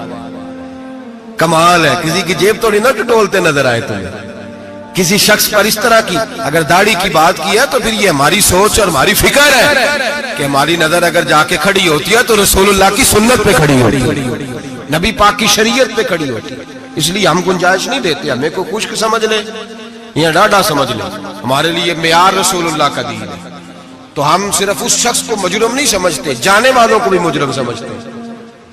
Speaker 1: کمال ہے، کسی کی جیب توڑی نہ ٹٹولتے نظر آئے تمہیں، کسی شخص پر اس طرح کی اگر داڑھی کی بات کی ہے تو پھر یہ ہماری سوچ اور ہماری فکر ہے کہ ہماری نظر اگر جا کے کھڑی ہوتی ہے تو رسول اللہ کی سنت پہ کھڑی ہوتی ہے، نبی پاک کی شریعت پہ کھڑی ہوتی ہے. اس لیے ہم گنجائش نہیں دیتے ہمیں کو خشک سمجھ لے یا ڈاڈا سمجھ لے، ہمارے لیے معیار رسول اللہ کا دین ہے. تو ہم صرف اس شخص کو مجرم نہیں سمجھتے، جانے والوں کو بھی مجرم سمجھتے ہیں.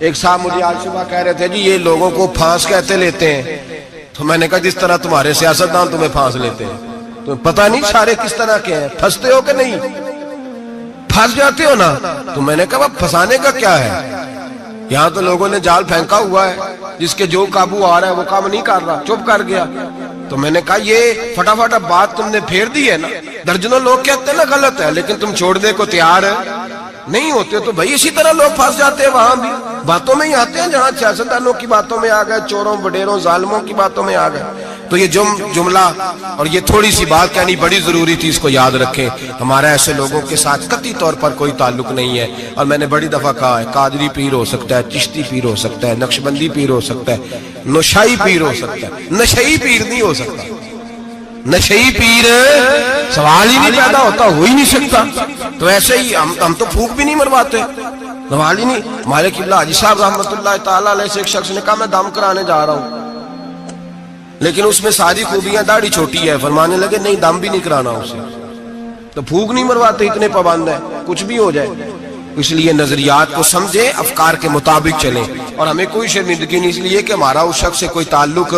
Speaker 1: ایک صاحب مجھے آج صبح کہہ رہے تھے جی یہ لوگوں کو پھانس کہتے لیتے ہیں. تو میں نے کہا جس طرح تمہارے سیاستدان تمہیں پھانس لیتے ہیں، تمہیں پتہ نہیں سارے کس طرح کے ہیں، پھنستے ہو کہ نہیں؟ پھنس جاتے ہو نا. تو میں نے کہا پھنسانے کا کیا ہے؟ یہاں تو لوگوں نے جال پھینکا ہوا ہے، جس کے جو قابو آ رہا ہے وہ کام نہیں کر رہا، چپ کر گیا. تو میں نے کہا یہ فٹافٹ بات تم نے پھیر دی ہے نا. درجنوں لوگ کہتے ہیں نا غلط ہے، لیکن تم چھوڑنے کو تیار نہیں ہوتے. تو بھائی اسی طرح لوگ پھنس جاتے ہیں، وہاں بھی باتوں میں ہی آتے ہیں جہاں سیاستدانوں کی باتوں میں آ گئے، چوروں وڈیروں ظالموں کی باتوں میں آ گئے. تو یہ جملہ اور یہ تھوڑی سی بات کہنی بڑی ضروری تھی، اس کو یاد رکھیں. ہمارا ایسے لوگوں کے ساتھ قطعی طور پر کوئی تعلق نہیں ہے. اور میں نے بڑی دفعہ کہا ہے قادری پیر ہو سکتا ہے، چشتی پیر ہو سکتا ہے، نقشبندی پیر ہو سکتا ہے، نوشائی پیر ہو سکتا ہے، نشئی پیر نہیں ہو سکتا. نشئی پیر سوال ہی نہیں پیدا ہوتا، ہو ہی نہیں سکتا. تو ایسے ہی ہم تو پھونک بھی نہیں مرواتے، سوال ہی نہیں. ہمارے قبلہ حاجی صاحب رحمۃ اللہ تعالیٰ علیہ سے ایک شخص نے کہا میں دم کرانے جا رہا ہوں، لیکن اس میں ساری خوبیاں، داڑھی چھوٹی ہے. فرمانے لگے نہیں دم بھی نہیں کرانا اسے. تو پھونک نہیں مرواتے، اتنے پابند ہیں کچھ بھی ہو جائے. اس لیے نظریات کو سمجھیں، افکار کے مطابق چلیں. اور ہمیں کوئی شرمندگی نہیں اس لیے کہ ہمارا اس شخص سے کوئی تعلق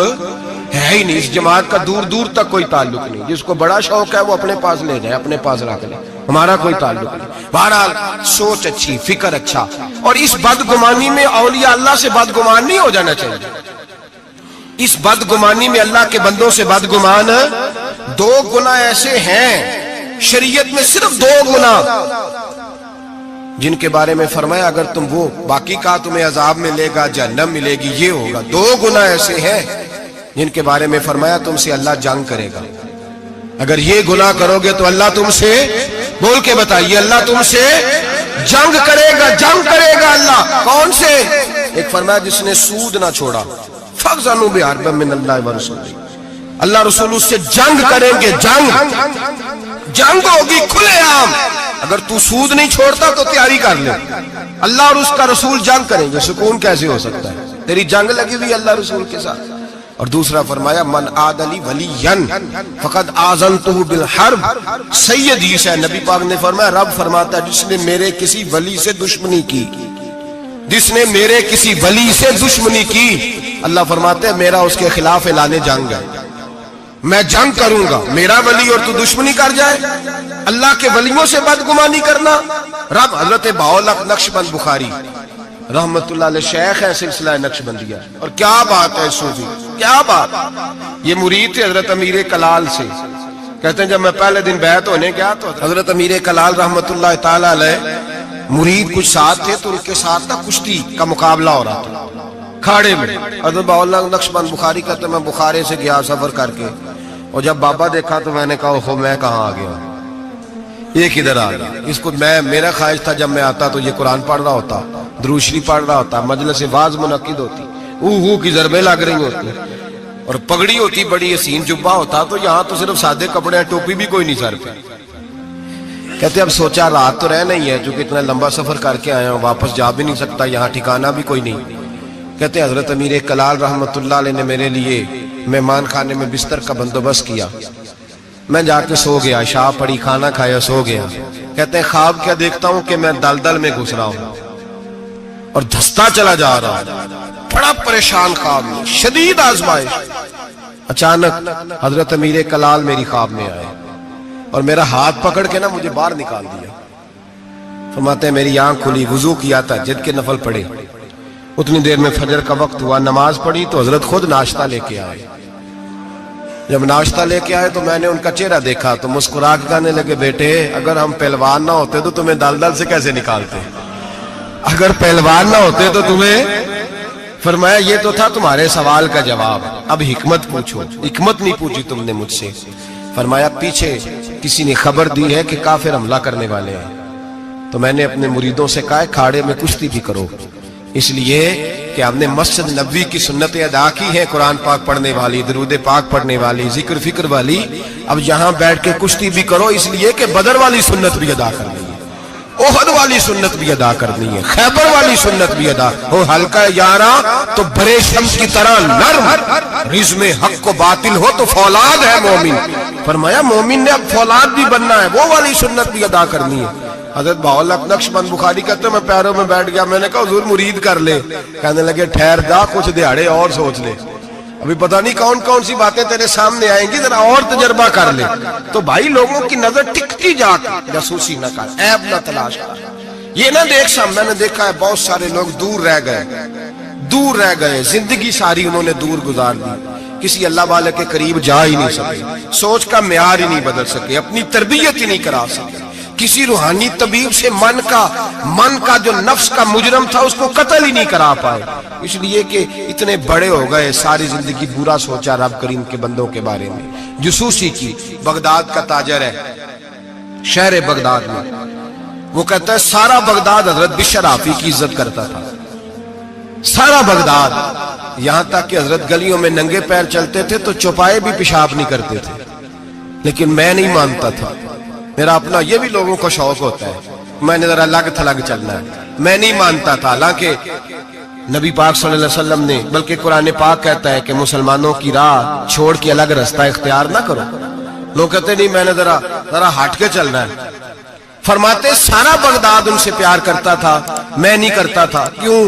Speaker 1: ہے ہی نہیں، اس جماعت کا دور دور تک کوئی تعلق نہیں. جس کو بڑا شوق ہے وہ اپنے پاس لے جائے، اپنے پاس رکھ لے، ہمارا کوئی تعلق نہیں. بہرحال سوچ اچھی، فکر اچھا. اور اس بدگمانی میں اولیاء اللہ سے بدگمان نہیں ہو جانا چاہیے. اس بدگمانی میں اللہ کے بندوں سے بدگمان. دو گناہ ایسے ہیں شریعت میں، صرف دو گناہ جن کے بارے میں فرمایا اگر تم وہ باقی کا تمہیں عذاب ملے گا، جہنم ملے گی، یہ ہوگا. دو گناہ ایسے ہیں جن کے بارے میں فرمایا تم سے اللہ جنگ کرے گا. اگر یہ گناہ کرو گے تو اللہ تم سے، بول کے بتائیے، اللہ تم سے جنگ کرے گا. جنگ کرے گا اللہ کون سے؟ ایک فرمایا جس نے سود نہ چھوڑا، فَأْذَنُوا بِحَرْبٍ مِّنَ اللَّهِ وَرَسُولِهِ. اللہ رسول اس سے جنگ کریں گے. جنگ ہوگی کھلے عام. اگر تو سود نہیں چھوڑتا تو تیاری کر لے، اللہ اور اس کا رسول جنگ کریں گے. سکون کیسے ہو سکتا ہے؟ تیری جنگ لگی ہوئی اللہ رسول کے ساتھ. اور دوسرا فرمایا من عاد لی ولیا فقد آذنتہ بالحرب. صحیح حدیث ہے، نبی پاک نے فرمایا، رب فرماتا ہے جس نے میرے کسی ولی سے دشمنی کی، جس نے میرے کسی ولی سے دشمنی کی، اللہ فرماتے ہیں میرا اس کے خلاف اعلان جنگ ہے، میں جنگ کروں گا. میرا ولی اور تو دشمنی کر جائے، اللہ کے ولیوں سے بدگمانی کرنا. رب حضرت باولک نقشبند بخاری رحمت اللہ علیہ شیخ ہے سلسلہ نقشبندیہ. اور کیا بات ہے صوفی، کیا بات. یہ مرید تھے حضرت امیر کلال سے. کہتے ہیں جب میں پہلے دن بیعت ہونے گیا تو حضرت امیر کلال رحمت اللہ تعالی علیہ مرید کچھ ساتھ تھے، تو ان کے ساتھ نا کشتی کا مقابلہ ہو رہا تھا کھاڑے میں. حضرت باولک نقشبند بخاری کہتے ہیں میں بخارے سے گیا سفر کر کے، اور جب بابا دیکھا تو میں نے کہا اوہو میں کہاں آ گیا، یہ کدھر آ گیا. اس کو میرا خواہش تھا جب میں آتا تو یہ قرآن پڑھ رہا ہوتا، درود شریف پڑھ رہا ہوتا، مجلس واعظ منعقد ہوتی، اوہ کی ضربیں لگ رہی ہوتی، اور پگڑی ہوتی بڑی حسین، جبہ ہوتا. تو یہاں تو صرف سادے کپڑے ہیں، ٹوپی بھی کوئی نہیں سر پہ. کہتے اب سوچا رات تو رہ نہیں ہے، چونکہ اتنا لمبا سفر کر کے آیا ہوں، واپس جا بھی نہیں سکتا، یہاں ٹھکانہ بھی کوئی نہیں. کہتے حضرت امیر کلال رحمت اللہ علیہ نے میرے لیے مہمان خانے میں بستر کا بندوبست کیا. میں جا کے سو گیا، عشاء پڑی، کھانا کھایا، سو گیا. کہتے ہیں خواب کیا دیکھتا ہوں کہ میں دلدل میں گھس رہا ہوں اور دھستا چلا جا رہا ہوں، بڑا پریشان خواب میں، شدید آزمائش. اچانک حضرت امیر کلال میری خواب میں آئے اور میرا ہاتھ پکڑ کے نا مجھے باہر نکال دیا. فرماتے ہیں میری آنکھ کھلی، وضو کیا، تہجد کے نفل پڑھے. اتنی دیر میں فجر کا وقت ہوا، نماز پڑھی تو حضرت خود ناشتہ لے کے آئے. جب ناشتہ لے کے آئے تو میں نے ان کا چہرہ دیکھا تو مسکرا کے کہنے لگے بیٹے اگر ہم پہلوان نہ ہوتے تو تمہیں دلدل سے کیسے نکالتے، اگر پہلوان نہ ہوتے تو تمہیں. فرمایا یہ تو تھا تمہارے سوال کا جواب، اب حکمت پوچھو. حکمت نہیں پوچھی تم نے مجھ سے. فرمایا پیچھے کسی نے خبر دی ہے کہ کافر حملہ کرنے والے ہیں، تو میں نے اپنے مریدوں سے کہا کھاڑے میں کشتی بھی کرو، اس لیے کہ ہم نے مسجد نبوی کی سنتیں ادا کی ہیں، قرآن پاک پڑھنے والی، درود پاک پڑھنے والی، ذکر فکر والی، اب یہاں بیٹھ کے کشتی بھی کرو، اس لیے کہ بدر والی سنت بھی ادا کرنی ہے، احد والی سنت بھی ادا کرنی ہے، خیبر والی سنت بھی ادا ہو، ہلکا یاراں تو برے شمس کی طرح نرم، رزم حق کو باطل ہو تو فولاد ہے مومن۔ فرمایا مومن نے اب فولاد بھی بننا ہے، وہ والی سنت بھی ادا کرنی ہے۔ حضرت بہاءاللہ نقشبند بخاری کہتے ہیں میں پیروں میں بیٹھ گیا، میں نے کہا حضور مرید کر لے، کہنے لگے ٹھہر جا کچھ دیہڑے اور سوچ لے، ابھی پتہ نہیں کون کون سی باتیں تیرے سامنے آئیں گی، ذرا اور تجربہ کر لے۔ تو بھائی لوگوں کی نظر ٹکتی جا کے جاسوسی نہ کر، عیب نہ تلاش کر، یہ نہ دیکھ سام۔ میں نے دیکھا ہے بہت سارے لوگ دور رہ گئے، زندگی ساری انہوں نے دور گزار دی، کسی اللہ والے کے قریب جا ہی نہیں سکے، سوچ کا معیار ہی نہیں بدل سکے، اپنی تربیت ہی نہیں کرا سکے، کسی روحانی طبیب سے من کا جو نفس کا مجرم تھا اس کو قتل ہی نہیں کرا پائے، اس لیے کہ اتنے بڑے ہو گئے، ساری زندگی برا سوچا رب کریم کے بندوں کے بارے میں۔ جسوسی کی بغداد کا تاجر ہے، شہر بغداد میں، وہ کہتا ہے سارا بغداد حضرت بشر حافی کی عزت کرتا تھا، سارا بغداد، یہاں تک کہ حضرت گلیوں میں ننگے پیر چلتے تھے تو چوپائے بھی پیشاب نہیں کرتے تھے، لیکن میں نہیں مانتا تھا، میرا اپنا، یہ بھی لوگوں کو شوق ہوتا ہے، میں نے ذرا الگ تھلگ چلنا ہے، میں نہیں مانتا تھا، حالانکہ نبی پاک صلی اللہ علیہ وسلم نے، بلکہ قرآن پاک کہتا ہے کہ مسلمانوں کی راہ چھوڑ کے الگ رستہ اختیار نہ کرو، لوگ کہتے نہیں میں نے ذرا ہٹ کے چلنا ہے، فرماتے سارا بغداد ان سے پیار کرتا تھا، میں نہیں کرتا تھا، کیوں؟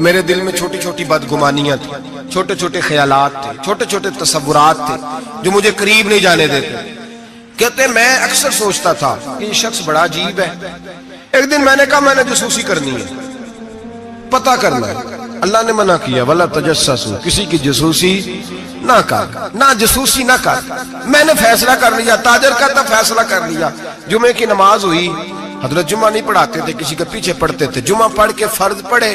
Speaker 1: میرے دل میں چھوٹی چھوٹی بدگمانیاں تھیں، چھوٹے چھوٹے خیالات تھے، چھوٹے چھوٹے تصورات تھے جو مجھے قریب نہیں جانے دیتے۔ کہتے میں اکثر سوچتا تھا کہ یہ شخص بڑا عجیب ہے، ایک دن میں نے کہا میں نے جاسوسی کرنی ہے، پتہ کرنا ہے، اللہ نے منع کیا وَلَا تَجَسَّسُوا، کسی کی جاسوسی نہ کر، نہ جاسوسی نہ کر۔ میں نے فیصلہ کر لیا، تاجر کہتا فیصلہ کر لیا، جمعے کی نماز ہوئی، حضرت جمعہ نہیں پڑھاتے تھے، کسی کے پیچھے پڑھتے تھے، جمعہ پڑھ کے فرض پڑھے،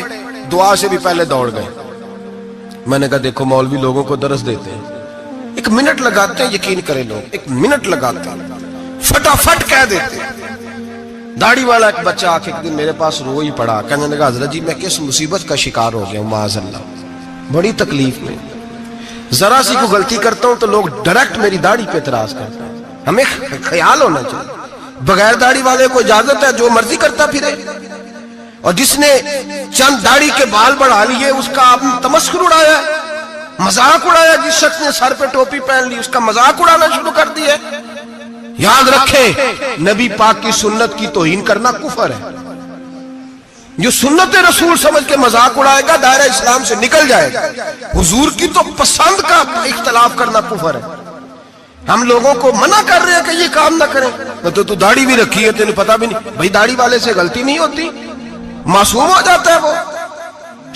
Speaker 1: دعا سے بھی پہلے دوڑ گئے۔ میں نے کہا دیکھو مولوی لوگوں کو درس دیتے ہیں، ایک منٹ لگاتے ہیں، یقین کریں لوگ ایک منٹ لگاتے ہیں، فٹافٹ کہہ دیتے ہیں۔ داڑھی والا ایک بچہ آ کے ایک دن میرے پاس رو ہی پڑا، کہنے لگا حضرت جی میں کس مصیبت کا شکار ہو گیا ہوں، معاذ اللہ، بڑی تکلیف میں، ذرا سی کو غلطی کرتا ہوں تو لوگ ڈائریکٹ میری داڑھی پہ اعتراض کرتے ہیں۔ ہمیں خیال ہونا چاہیے، بغیر داڑھی والے کو اجازت ہے جو مرضی کرتا پھرے، اور جس نے چند داڑھی کے بال بڑھا لیے اس کا آپ نے تمسخر اڑایا، مذاق اڑایا، جس شخص نے سر پہ ٹوپی پہن لی اس کا مذاق اڑانا شروع کر دیا۔ یاد رکھیں نبی پاک کی سنت کی توہین کرنا کفر ہے، جو سنت رسول سمجھ کے مذاق اڑائے گا دائرہ اسلام سے نکل جائے گا، حضور کی تو پسند کا اختلاف کرنا کفر ہے۔ ہم لوگوں کو منع کر رہے ہیں کہ یہ کام نہ کریں، تو داڑھی بھی رکھی ہے تینوں پتہ بھی نہیں، بھائی داڑھی والے سے غلطی نہیں ہوتی، معصوم ہو جاتا ہے وہ،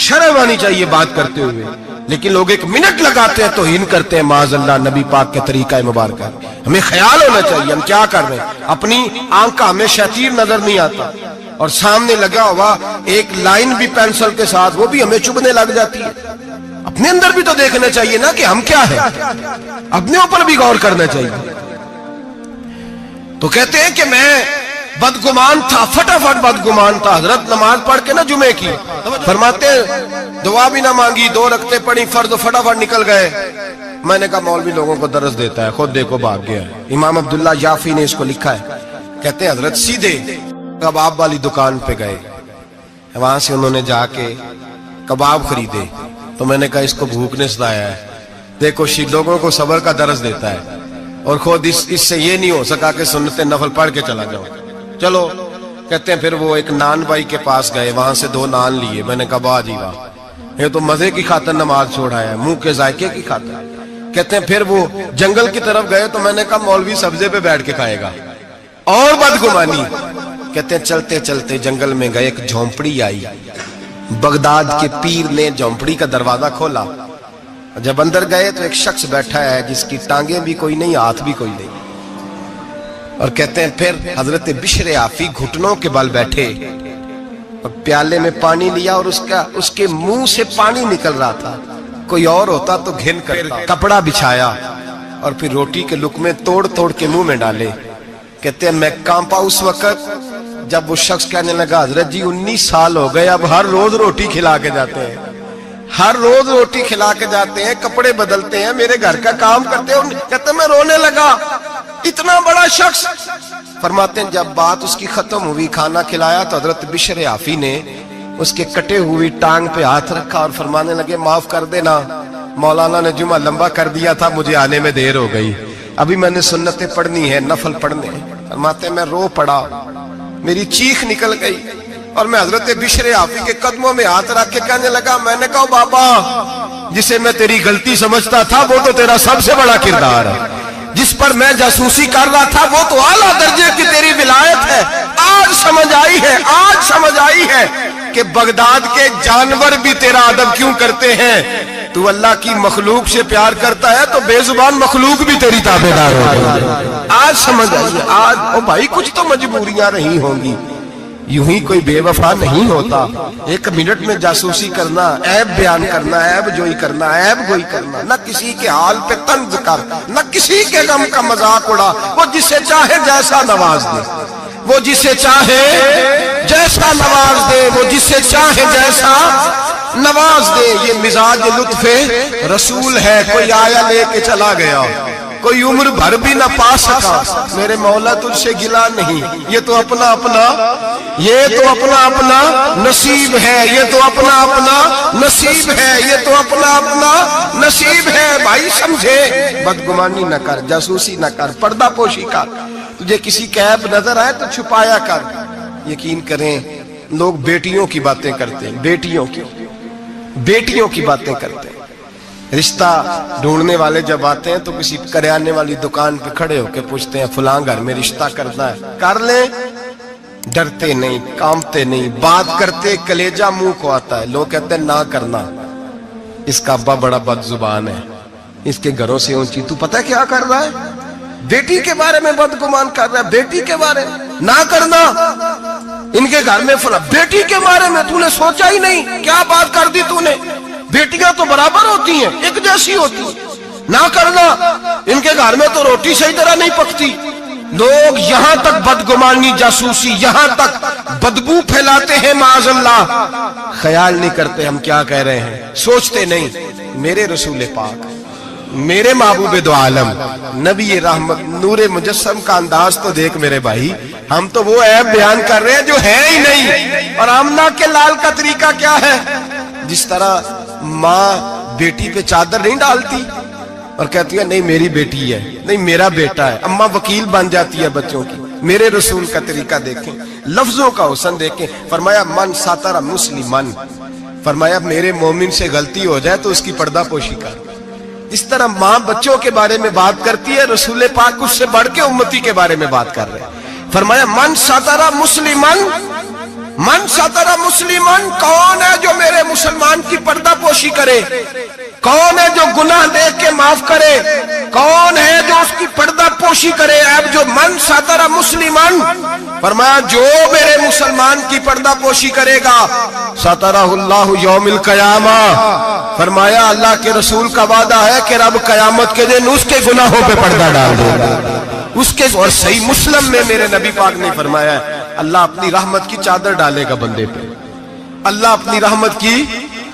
Speaker 1: شرم آنی چاہیے بات کرتے ہوئے، لیکن لوگ ایک منٹ لگاتے ہیں توہین کرتے ہیں معاذ اللہ نبی پاک کے طریقہ مبارکہ۔ ہمیں خیال ہونا چاہیے ہم کیا کر رہے ہیں، اپنی آنکھ کا ہمیں شیطیر نظر نہیں آتا، اور سامنے لگا ہوا ایک لائن بھی پینسل کے ساتھ وہ بھی ہمیں چبھنے لگ جاتی ہے۔ اپنے اندر بھی تو دیکھنا چاہیے نا کہ ہم کیا ہیں، اپنے اوپر بھی غور کرنا چاہیے۔ تو کہتے ہیں کہ میں بدگمان تھا، فٹافٹ بدگمان تھا، حضرت نماز پڑھ کے نا جمعے کی، فرماتے دعا بھی نہ مانگی، 2 رکعتیں پڑھی فرض، فٹافٹ نکل گئے۔ میں نے کہا مولوی لوگوں کو درس دیتا ہے، خود دیکھو بھاگ گیا ہے۔ امام عبداللہ یافی نے اس کو لکھا ہے، کہتے ہیں حضرت سیدھے کباب والی دکان پہ گئے، وہاں سے انہوں نے جا کے کباب خریدے، تو میں نے کہا اس کو بھوک نے ستایا ہے، دیکھو لوگوں کو صبر کا درس دیتا ہے، اور خود اس سے یہ نہیں ہو سکا کہ سنت نفل پڑھ کے چلا جاؤ، چلو۔ کہتے ہیں پھر وہ ایک نان بھائی کے پاس گئے، وہاں سے 2 نان لیے، میں نے کہا واہ جی واہ، یہ تو مزے کی خاطر نماز چھوڑا ہے، منہ کے ذائقے کی خاطر۔ کہتے ہیں پھر وہ جنگل کی طرف گئے، تو میں نے کہا مولوی سبزے پہ بیٹھ کے کھائے گا، اور بدگمانی۔ کہتے ہیں چلتے چلتے جنگل میں گئے، ایک جھونپڑی آئی، بغداد کے پیر نے جھونپڑی کا دروازہ کھولا، جب اندر گئے تو ایک شخص بیٹھا ہے جس کی ٹانگیں بھی کوئی نہیں، ہاتھ بھی کوئی نہیں، اور کہتے ہیں پھر حضرت بشر حافی گھٹنوں کے بل بیٹھے اور پیالے میں پانی لیا، اور اس کے منہ سے پانی نکل رہا تھا، کوئی اور ہوتا تو گھن کرتا، کپڑا بچھایا اور پھر روٹی کے لقمے توڑ توڑ کے منہ میں ڈالے۔ کہتے ہیں میں کانپا اس وقت جب وہ شخص کہنے لگا حضرت جی 19 سال ہو گئے، اب ہر روز روٹی کھلا کے جاتے ہیں، ہر روز روٹی کھلا کے جاتے ہیں, کپڑے بدلتے ہیں, میرے گھر کا کام کرتے ہیں. کہتے ہیں میں رونے لگا, اتنا بڑا شخص. فرماتے ہیں جب بات اس کی ختم ہوئی, کھانا کھلایا, تو حضرت بشر حافی نے اس کے کٹے ہوئی ٹانگ پہ ہاتھ رکھا اور فرمانے لگے معاف کر دینا, مولانا نے جمعہ لمبا کر دیا تھا, مجھے آنے میں دیر ہو گئی, ابھی میں نے سنتیں پڑھنی ہے, نفل پڑھنے. فرماتے ہیں میں رو پڑا, میری چیخ نکل گئی, اور میں حضرت بشر حافی کے قدموں میں ہاتھ رکھ کے کہنے لگا, میں نے کہا بابا جسے میں تیری غلطی سمجھتا تھا وہ تو تیرا سب سے بڑا کردار ہے, جس پر میں جاسوسی کر رہا تھا وہ تو اعلیٰ درجے کی تیری ولایت ہے. آج سمجھ آئی ہے, آج سمجھ آئی ہے کہ بغداد کے جانور بھی تیرا ادب کیوں کرتے ہیں. تو اللہ کی مخلوق سے پیار کرتا ہے تو بے زبان مخلوق بھی تیری تابعدار ہوگی. آج سمجھ آئی ہے. آج او بھائی کچھ تو مجبوریاں رہی ہوں گی, یوں ہی کوئی بے وفا نہیں ہوتا. ایک منٹ میں جاسوسی کرنا, عیب بیان کرنا, عیب جوئی کرنا, عیب گوئی کرنا, نہ کسی کے حال پہ طنز کر, نہ کسی کے غم کا مذاق اڑا. وہ جسے چاہے جیسا نواز دے, وہ جسے چاہے جیسا نواز دے, وہ جسے چاہے جیسا نواز دے. یہ مزاج لطف رسول ہے. کوئی آیا لے کے چلا گیا, کوئی عمر بھر بھی نہ پا سکا. میرے مولا تجھ سے گلا نہیں, یہ تو اپنا اپنا, یہ تو اپنا اپنا نصیب ہے, یہ تو اپنا اپنا نصیب ہے, یہ تو اپنا اپنا نصیب ہے. بھائی سمجھے, بدگمانی نہ کر, جاسوسی نہ کر, پردہ پوشی کر. تجھے کسی کا عیب نظر آئے تو چھپایا کر. یقین کریں لوگ بیٹیوں کی باتیں کرتے ہیں, بیٹیوں کی باتیں کرتے ہیں. رشتہ ڈھونڈنے والے جب آتے ہیں تو کسی کریانے والی دکان پہ کھڑے ہو کے پوچھتے ہیں فلاں گھر میں رشتہ کرنا ہے, کر لیں. ڈرتے نہیں, کامتے نہیں, بات کرتے کلیجہ منہ کو آتا ہے. لوگ کہتے ہیں نہ کرنا, اس کا ابا بڑا بد زبان ہے, اس کے گھروں سے اونچی. تو پتہ ہے کیا کر رہا ہے؟ بیٹی کے بارے میں بدگمان کر رہا ہے. بیٹی کے بارے میں نہ کرنا, ان کے گھر میں فلاں. بیٹی کے بارے میں تو نے سوچا ہی نہیں, کیا بات کر دی تو نے. بیٹیاں تو برابر ہوتی ہیں, ایک جیسی ہوتی ہیں. نہ کرنا, ان کے گھر میں تو روٹی صحیح طرح نہیں پکتی. لوگ یہاں تک بدگمانی, جاسوسی, یہاں تک بدبو پھیلاتے ہیں معاذ اللہ. خیال نہیں کرتے ہم کیا کہہ رہے ہیں, سوچتے نہیں. میرے رسول پاک, میرے محبوب دو عالم, نبی رحمت, نور مجسم کا انداز تو دیکھ میرے بھائی. ہم تو وہ عیب بیان کر رہے ہیں جو ہے ہی نہیں. اور آمنہ کے لال کا طریقہ کیا ہے؟ جس طرح ماں بیٹی پہ چادر نہیں ڈالتی اور کہتی ہے نہیں میری بیٹی ہے, نہیں میرا بیٹا ہے. اماں وکیل بن جاتی ہے بچوں کی. میرے رسول کا طریقہ دیکھیں, لفظوں کا حسن دیکھیں. فرمایا من ساتر مسلمن, فرمایا میرے مومن سے غلطی ہو جائے تو اس کی پردہ پوشی کر. اس طرح ماں بچوں کے بارے میں بات کرتی ہے, رسول پاک اس سے بڑھ کے امتی کے بارے میں بات کر رہے ہیں. فرمایا من ساتر مسلمن, من ساتر مسلمن, کون ہے جو میرے مسلمان کی پردہ پوشی کرے؟ کون ہے جو گناہ دیکھ کے معاف کرے؟ کون ہے جو اس کی پردہ پوشی کرے؟ اب جو من ساتر مسلمن, فرمایا جو میرے مسلمان کی پردہ پوشی کرے گا ساترہ اللہ یوم القیامہ. فرمایا اللہ کے رسول کا وعدہ ہے کہ رب قیامت کے دن اس کے گناہوں پہ پردہ ڈال دے گا, اس کے. اور صحیح مسلم میں میرے نبی پاک نے فرمایا ہے اللہ اپنی رحمت کی چادر ڈالے گا بندے پہ. اللہ اپنی رحمت کی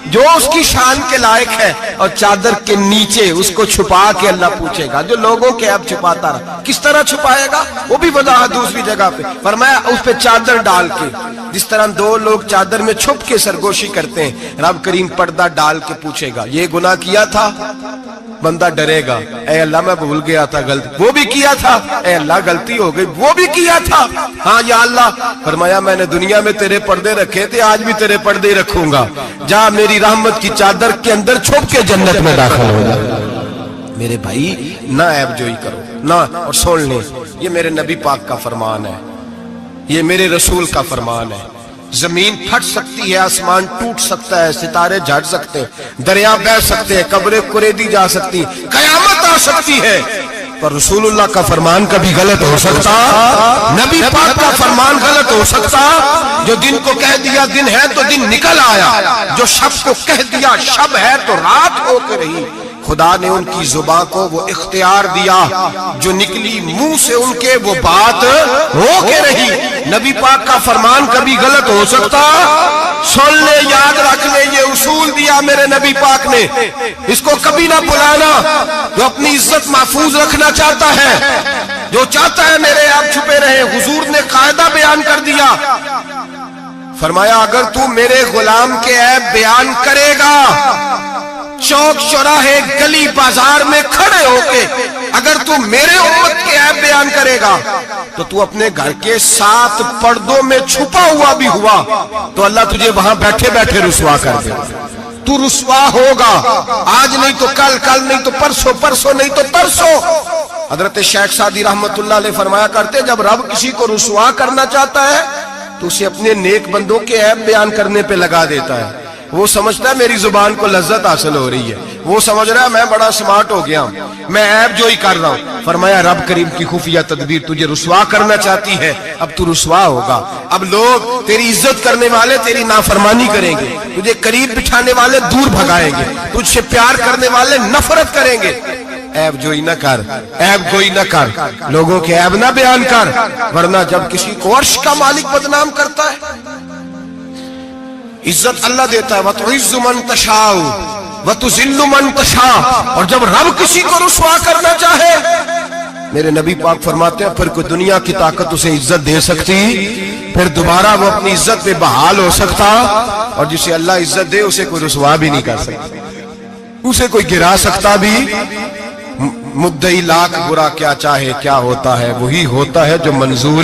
Speaker 1: جو اس کی شان کے لائق ہے, اور چادر کے نیچے اس کو چھپا کے اللہ پوچھے گا. جو لوگوں کے عیب چھپاتا رہا, کس طرح چھپائے گا وہ بھی وضاحت دوسری جگہ پہ. فرمایا اس پہ چادر ڈال کے, جس طرح دو لوگ چادر میں چھپ کے سرگوشی کرتے ہیں, رب کریم پردہ ڈال کے پوچھے گا یہ گناہ کیا تھا؟ بندہ ڈرے گا, اے اللہ میں بھول گیا تھا, غلطی. وہ بھی کیا تھا, اے اللہ غلطی ہو گئی. وہ بھی کیا تھا, ہاں یا اللہ. فرمایا میں نے دنیا میں تیرے پردے رکھے تھے, آج بھی تیرے پردے رکھوں گا. جا میری رحمت کی چادر کے اندر چھپ کے جنت میں داخل ہو جا. میرے بھائی نہ عیب جوئی کرو نہ. اور سن لیں یہ میرے نبی پاک کا فرمان ہے, یہ میرے رسول کا فرمان ہے. زمین پھٹ سکتی ہے, آسمان ٹوٹ سکتا ہے, ستارے جھڑ سکتے ہیں, دریا بہ سکتے ہیں, قبریں کریدی جا سکتی, قیامت آ سکتی ہے, پر رسول اللہ کا فرمان کبھی غلط ہو سکتا, نبی پاک کا فرمان غلط ہو سکتا. جو دن کو کہہ دیا دن ہے تو دن نکل آیا, جو شب کو کہہ دیا شب ہے تو رات ہو کے رہی. خدا نے ان کی زبان کو وہ اختیار دیا, جو نکلی منہ سے ان کے وہ بات ہو کے رہی. نبی پاک کا فرمان کبھی غلط ہو سکتا سن لے، یاد رکھ لے، یہ اصول دیا میرے نبی پاک نے، اس کو کبھی نہ بلانا۔ جو اپنی عزت محفوظ رکھنا چاہتا ہے، جو چاہتا ہے میرے آپ چھپے رہے، حضور نے قاعدہ بیان کر دیا، فرمایا اگر تو میرے غلام کے عیب بیان کرے گا، چوک چوراہے گلی بازار میں کھڑے ہو کے اگر تو میرے امت کے عیب بیان کرے گا، تو تو اپنے گھر کے 7 پردوں میں چھپا ہوا بھی ہوا تو اللہ تجھے وہاں بیٹھے بیٹھے رسوا کر دے، تو رسوا ہوگا، آج نہیں تو کل، کل نہیں تو پرسوں، پرسوں نہیں تو پرسوں۔ حضرت شیخ سعدی رحمت اللہ علیہ فرمایا کرتے، جب رب کسی کو رسوا کرنا چاہتا ہے تو اسے اپنے نیک بندوں کے عیب بیان کرنے پہ لگا دیتا ہے۔ وہ سمجھتا ہے میری زبان کو لذت حاصل ہو رہی ہے، وہ سمجھ رہا ہے میں بڑا سمارٹ ہو گیا ہوں، میں عیب جو ہی کر رہا ہوں۔ فرمایا رب کریم کی خفیہ تدبیر تجھے رسوا کرنا چاہتی ہے، اب تو رسوا ہوگا۔ اب لوگ تیری عزت کرنے والے تیری نافرمانی کریں گے، تجھے قریب بٹھانے والے دور بھگائیں گے، تجھ سے پیار کرنے والے نفرت کریں گے۔ عیب جوئی نہ کر، عیب گوئی نہ کر، لوگوں کے عیب نہ بیان کر، ورنہ جب کسی کو عرش کا مالک بدنام کرتا ہے، عزت اللہ دیتا ہے، وَتُعِزُّ مَن تَشَاءُ وَتُذِلُّ مَن تَشَاءُ، اور جب رب کسی کو رسوا کرنا چاہے، میرے نبی پاک فرماتے ہیں پھر کوئی دنیا کی طاقت اسے عزت دے سکتی، پھر دوبارہ وہ اپنی عزت پہ بحال ہو سکتا، اور جسے اللہ عزت دے اسے کوئی رسوا بھی نہیں کر سکتا، اسے کوئی گرا سکتا بھی۔ مدعی لاکھ برا کیا چاہے کیا ہوتا ہے، وہی ہوتا ہے جو منظور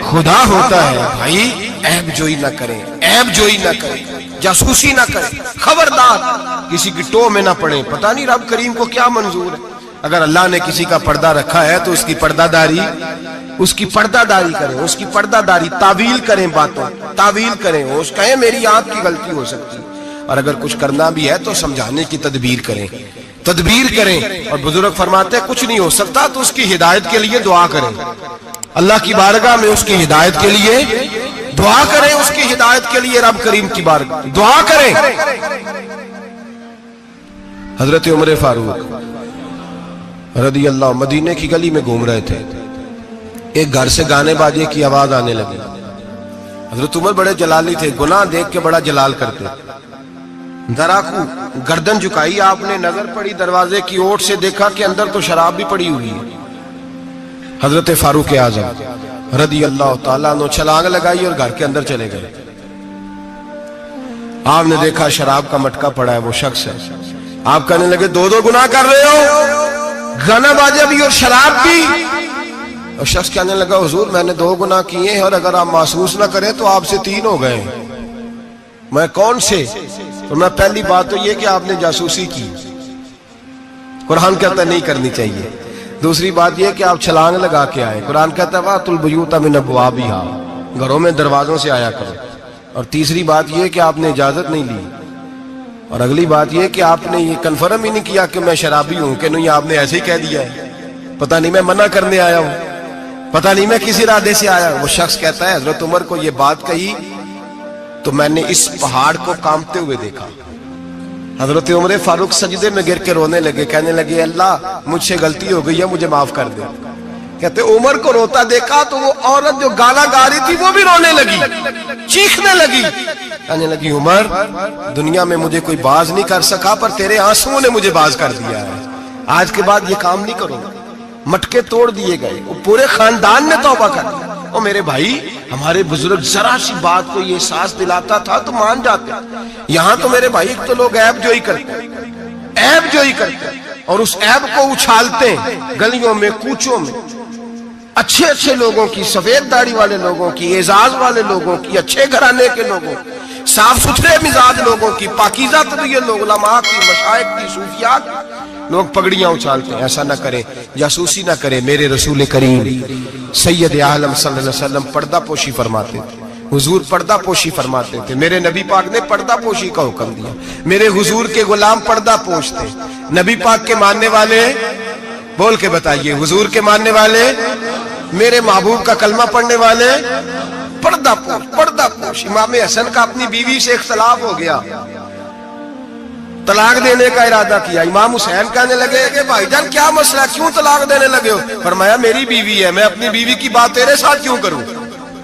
Speaker 1: خدا ہوتا ہے۔ بھائی عیب جوئی نہ کریں، عیب جوئی نہ کریں، جاسوسی نہ کریں، خبردار کسی کی ٹو میں نہ پڑیں، پتہ نہیں رب کریم کو کیا منظور ہے۔ اگر اللہ نے کسی کا پردہ رکھا ہے تو اس کی پردہ داری کریں، اس کی پردہ داری، تعویل کریں، باتوں تعویل کریں، اس کہیں میری آنکھ کی غلطی ہو سکتی، اور اگر کچھ کرنا بھی ہے تو سمجھانے کی تدبیر کریں، تدبیر کریں۔ اور بزرگ فرماتے ہیں کچھ نہیں ہو سکتا تو اس کی ہدایت کے لیے دعا کریں، اللہ کی بارگاہ میں اس کی ہدایت کے لیے دعا کریں، اس کی ہدایت کے لیے رب کریم کی بارگاہ دعا کریں۔ حضرت عمر فاروق رضی اللہ مدینے کی گلی میں گھوم رہے تھے، ایک گھر سے گانے باجے کی آواز آنے لگی۔ حضرت عمر بڑے جلالی تھے، گناہ دیکھ کے بڑا جلال کرتے، ذرا کو گردن جھکائی، آپ نے نظر پڑی دروازے کی اوٹ سے، دیکھا کہ اندر تو شراب بھی پڑی ہوئی ہے۔ حضرت فاروق اعظم رضی اللہ تعالیٰ عنہ چھلانگ لگائی اور گھر کے اندر چلے گئے۔ آپ نے دیکھا شراب کا مٹکا پڑا ہے، وہ شخص ہے۔ آپ کہنے لگے دو گناہ کر رہے ہو، گانا باجا بھی اور شراب بھی۔ اور شخص کہنے لگا حضور میں نے 2 گناہ کیے ہیں، اور اگر آپ محسوس نہ کریں تو آپ سے 3 ہو گئے۔ میں کون سے؟ تو میں پہلی بات تو یہ کہ آپ نے جاسوسی کی، قرآن کہتا ہے نہیں کرنی چاہیے۔ دوسری بات یہ کہ آپ چھلانگ لگا کے آئے، قرآن کہتا ہے وَأْتُوا الْبُيُوتَ مِنْ أَبْوَابِهَا، گھروں میں دروازوں سے آیا کرو۔ اور تیسری بات یہ کہ آپ نے اجازت نہیں لی۔ اور اگلی بات یہ کہ آپ نے یہ کنفرم ہی نہیں کیا کہ میں شرابی ہوں کہ نہیں، آپ نے ایسے ہی کہہ دیا ہے، پتہ نہیں میں منع کرنے آیا ہوں، پتہ نہیں میں کس ارادے سے آیا ہوں۔ وہ شخص کہتا ہے حضرت عمر کو یہ بات کہی تو میں نے اس پہاڑ کو کانپتے ہوئے دیکھا۔ حضرت عمر فاروق سجدے میں گر کے رونے لگے، کہنے لگے اللہ مجھ سے غلطی ہو گئی ہے، مجھے معاف کر دے۔ کہتے عمر کو روتا دیکھا تو وہ عورت جو گانا گا رہی تھی وہ بھی رونے لگی، چیخنے لگی، کہنے لگی عمر دنیا میں مجھے کوئی باز نہیں کر سکا، پر تیرے آنسوؤں نے مجھے باز کر دیا ہے، آج کے بعد یہ کام نہیں کروں گا۔ مٹکے توڑ دیے گئے، پورے خاندان نے توبہ کر دیا۔ اور میرے بھائی ہمارے بزرگ ذرا سی بات کو یہ احساس دلاتا تھا تو مان جاتے، یہاں تو میرے بھائی تو لوگ عیب جوئی کرتے اور اس عیب کو اچھالتے گلیوں میں، کوچوں میں، اچھے اچھے لوگوں کی، سفید داڑھی والے لوگوں کی، اعزاز والے لوگوں کی، اچھے گھرانے کے لوگوں، صاف ستھرے مزاج لوگوں کی، پاکیزہ طبیعت لوگ، علماء کی، مشائخ کی، صوفیاء کی، لوگ پگڑیاں اچھالتے ہیں۔ ایسا نہ کریں، جاسوسی نہ کریں۔ میرے رسول کریم سید عالم صلی اللہ علیہ وسلم پردہ پوشی فرماتے تھے، حضور پردہ پوشی فرماتے تھے، میرے نبی پاک نے پردہ پوشی کا حکم دیا۔ میرے حضور کے غلام پردہ پوش تھے، نبی پاک کے ماننے والے بول کے بتائیے، حضور کے ماننے والے، میرے محبوب کا کلمہ پڑھنے والے، پردہ پوش۔ امام حسن کا اپنی بیوی سے اختلاف ہو گیا، طلاق دینے کا ارادہ کیا۔ امام حسین کہنے لگے کہ بھائی جان کیا مسئلہ، کیوں طلاق دینے لگے ہو؟ فرمایا میری بیوی ہے، میں اپنی بیوی کی بات تیرے ساتھ کیوں کروں؟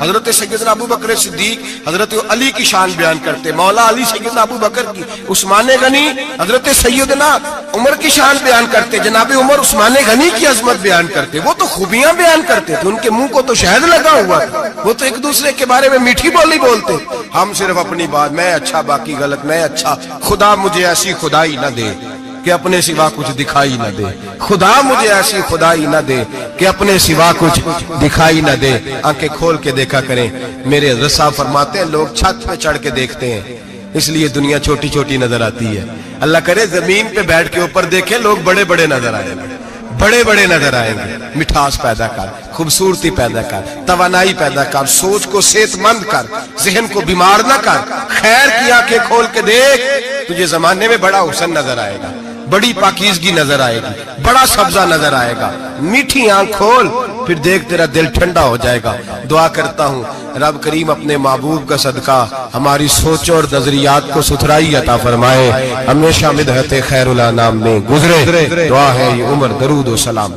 Speaker 1: حضرت سیدنا ابو بکر صدیق حضرت علی کی شان بیان کرتے, مولا علی سیدنا ابو بکر کی, عثمان غنی حضرت سیدنا عمر کی شان بیان کرتے, جناب عمر عثمان غنی کی عظمت بیان کرتے. وہ تو خوبیاں بیان کرتے تھے, ان کے منہ کو تو شہد لگا ہوا تھا, وہ تو ایک دوسرے کے بارے میں میٹھی بولی بولتے. ہم صرف اپنی بات, میں اچھا باقی غلط, میں اچھا, خدا مجھے ایسی خدائی نہ دے کہ اپنے سوا کچھ دکھائی نہ دے, خدا مجھے ایسی خدائی نہ دے کہ اپنے سوا کچھ دکھائی نہ دے. آنکھیں کھول کے دیکھا کریں. میرے رسا فرماتے ہیں لوگ چھت پہ چڑھ کے دیکھتے ہیں, اس لیے دنیا چھوٹی چھوٹی نظر آتی ہے. اللہ کرے زمین پہ بیٹھ کے اوپر دیکھیں, لوگ بڑے بڑے نظر آئیں گے, بڑے بڑے نظر آئیں گے. مٹھاس پیدا کر, خوبصورتی پیدا کر, توانائی پیدا کر, سوچ کو صحت مند کر, ذہن کو بیمار نہ کر. خیر کی آنکھیں کھول کے دیکھ, تجھے زمانے میں بڑا حسن نظر آئے گا, بڑی پاکیزگی نظر آئے گی, بڑا سبزہ نظر آئے گا. میٹھی آنکھ کھول, پھر دیکھ تیرا دل ٹھنڈا ہو جائے گا. دعا کرتا ہوں رب کریم اپنے محبوب کا صدقہ ہماری سوچوں اور نظریات کو ستھرائی عطا فرمائے, ہمیشہ مدحت خیر الانام میں گزرے. دعا ہے یہ عمر درود و سلام.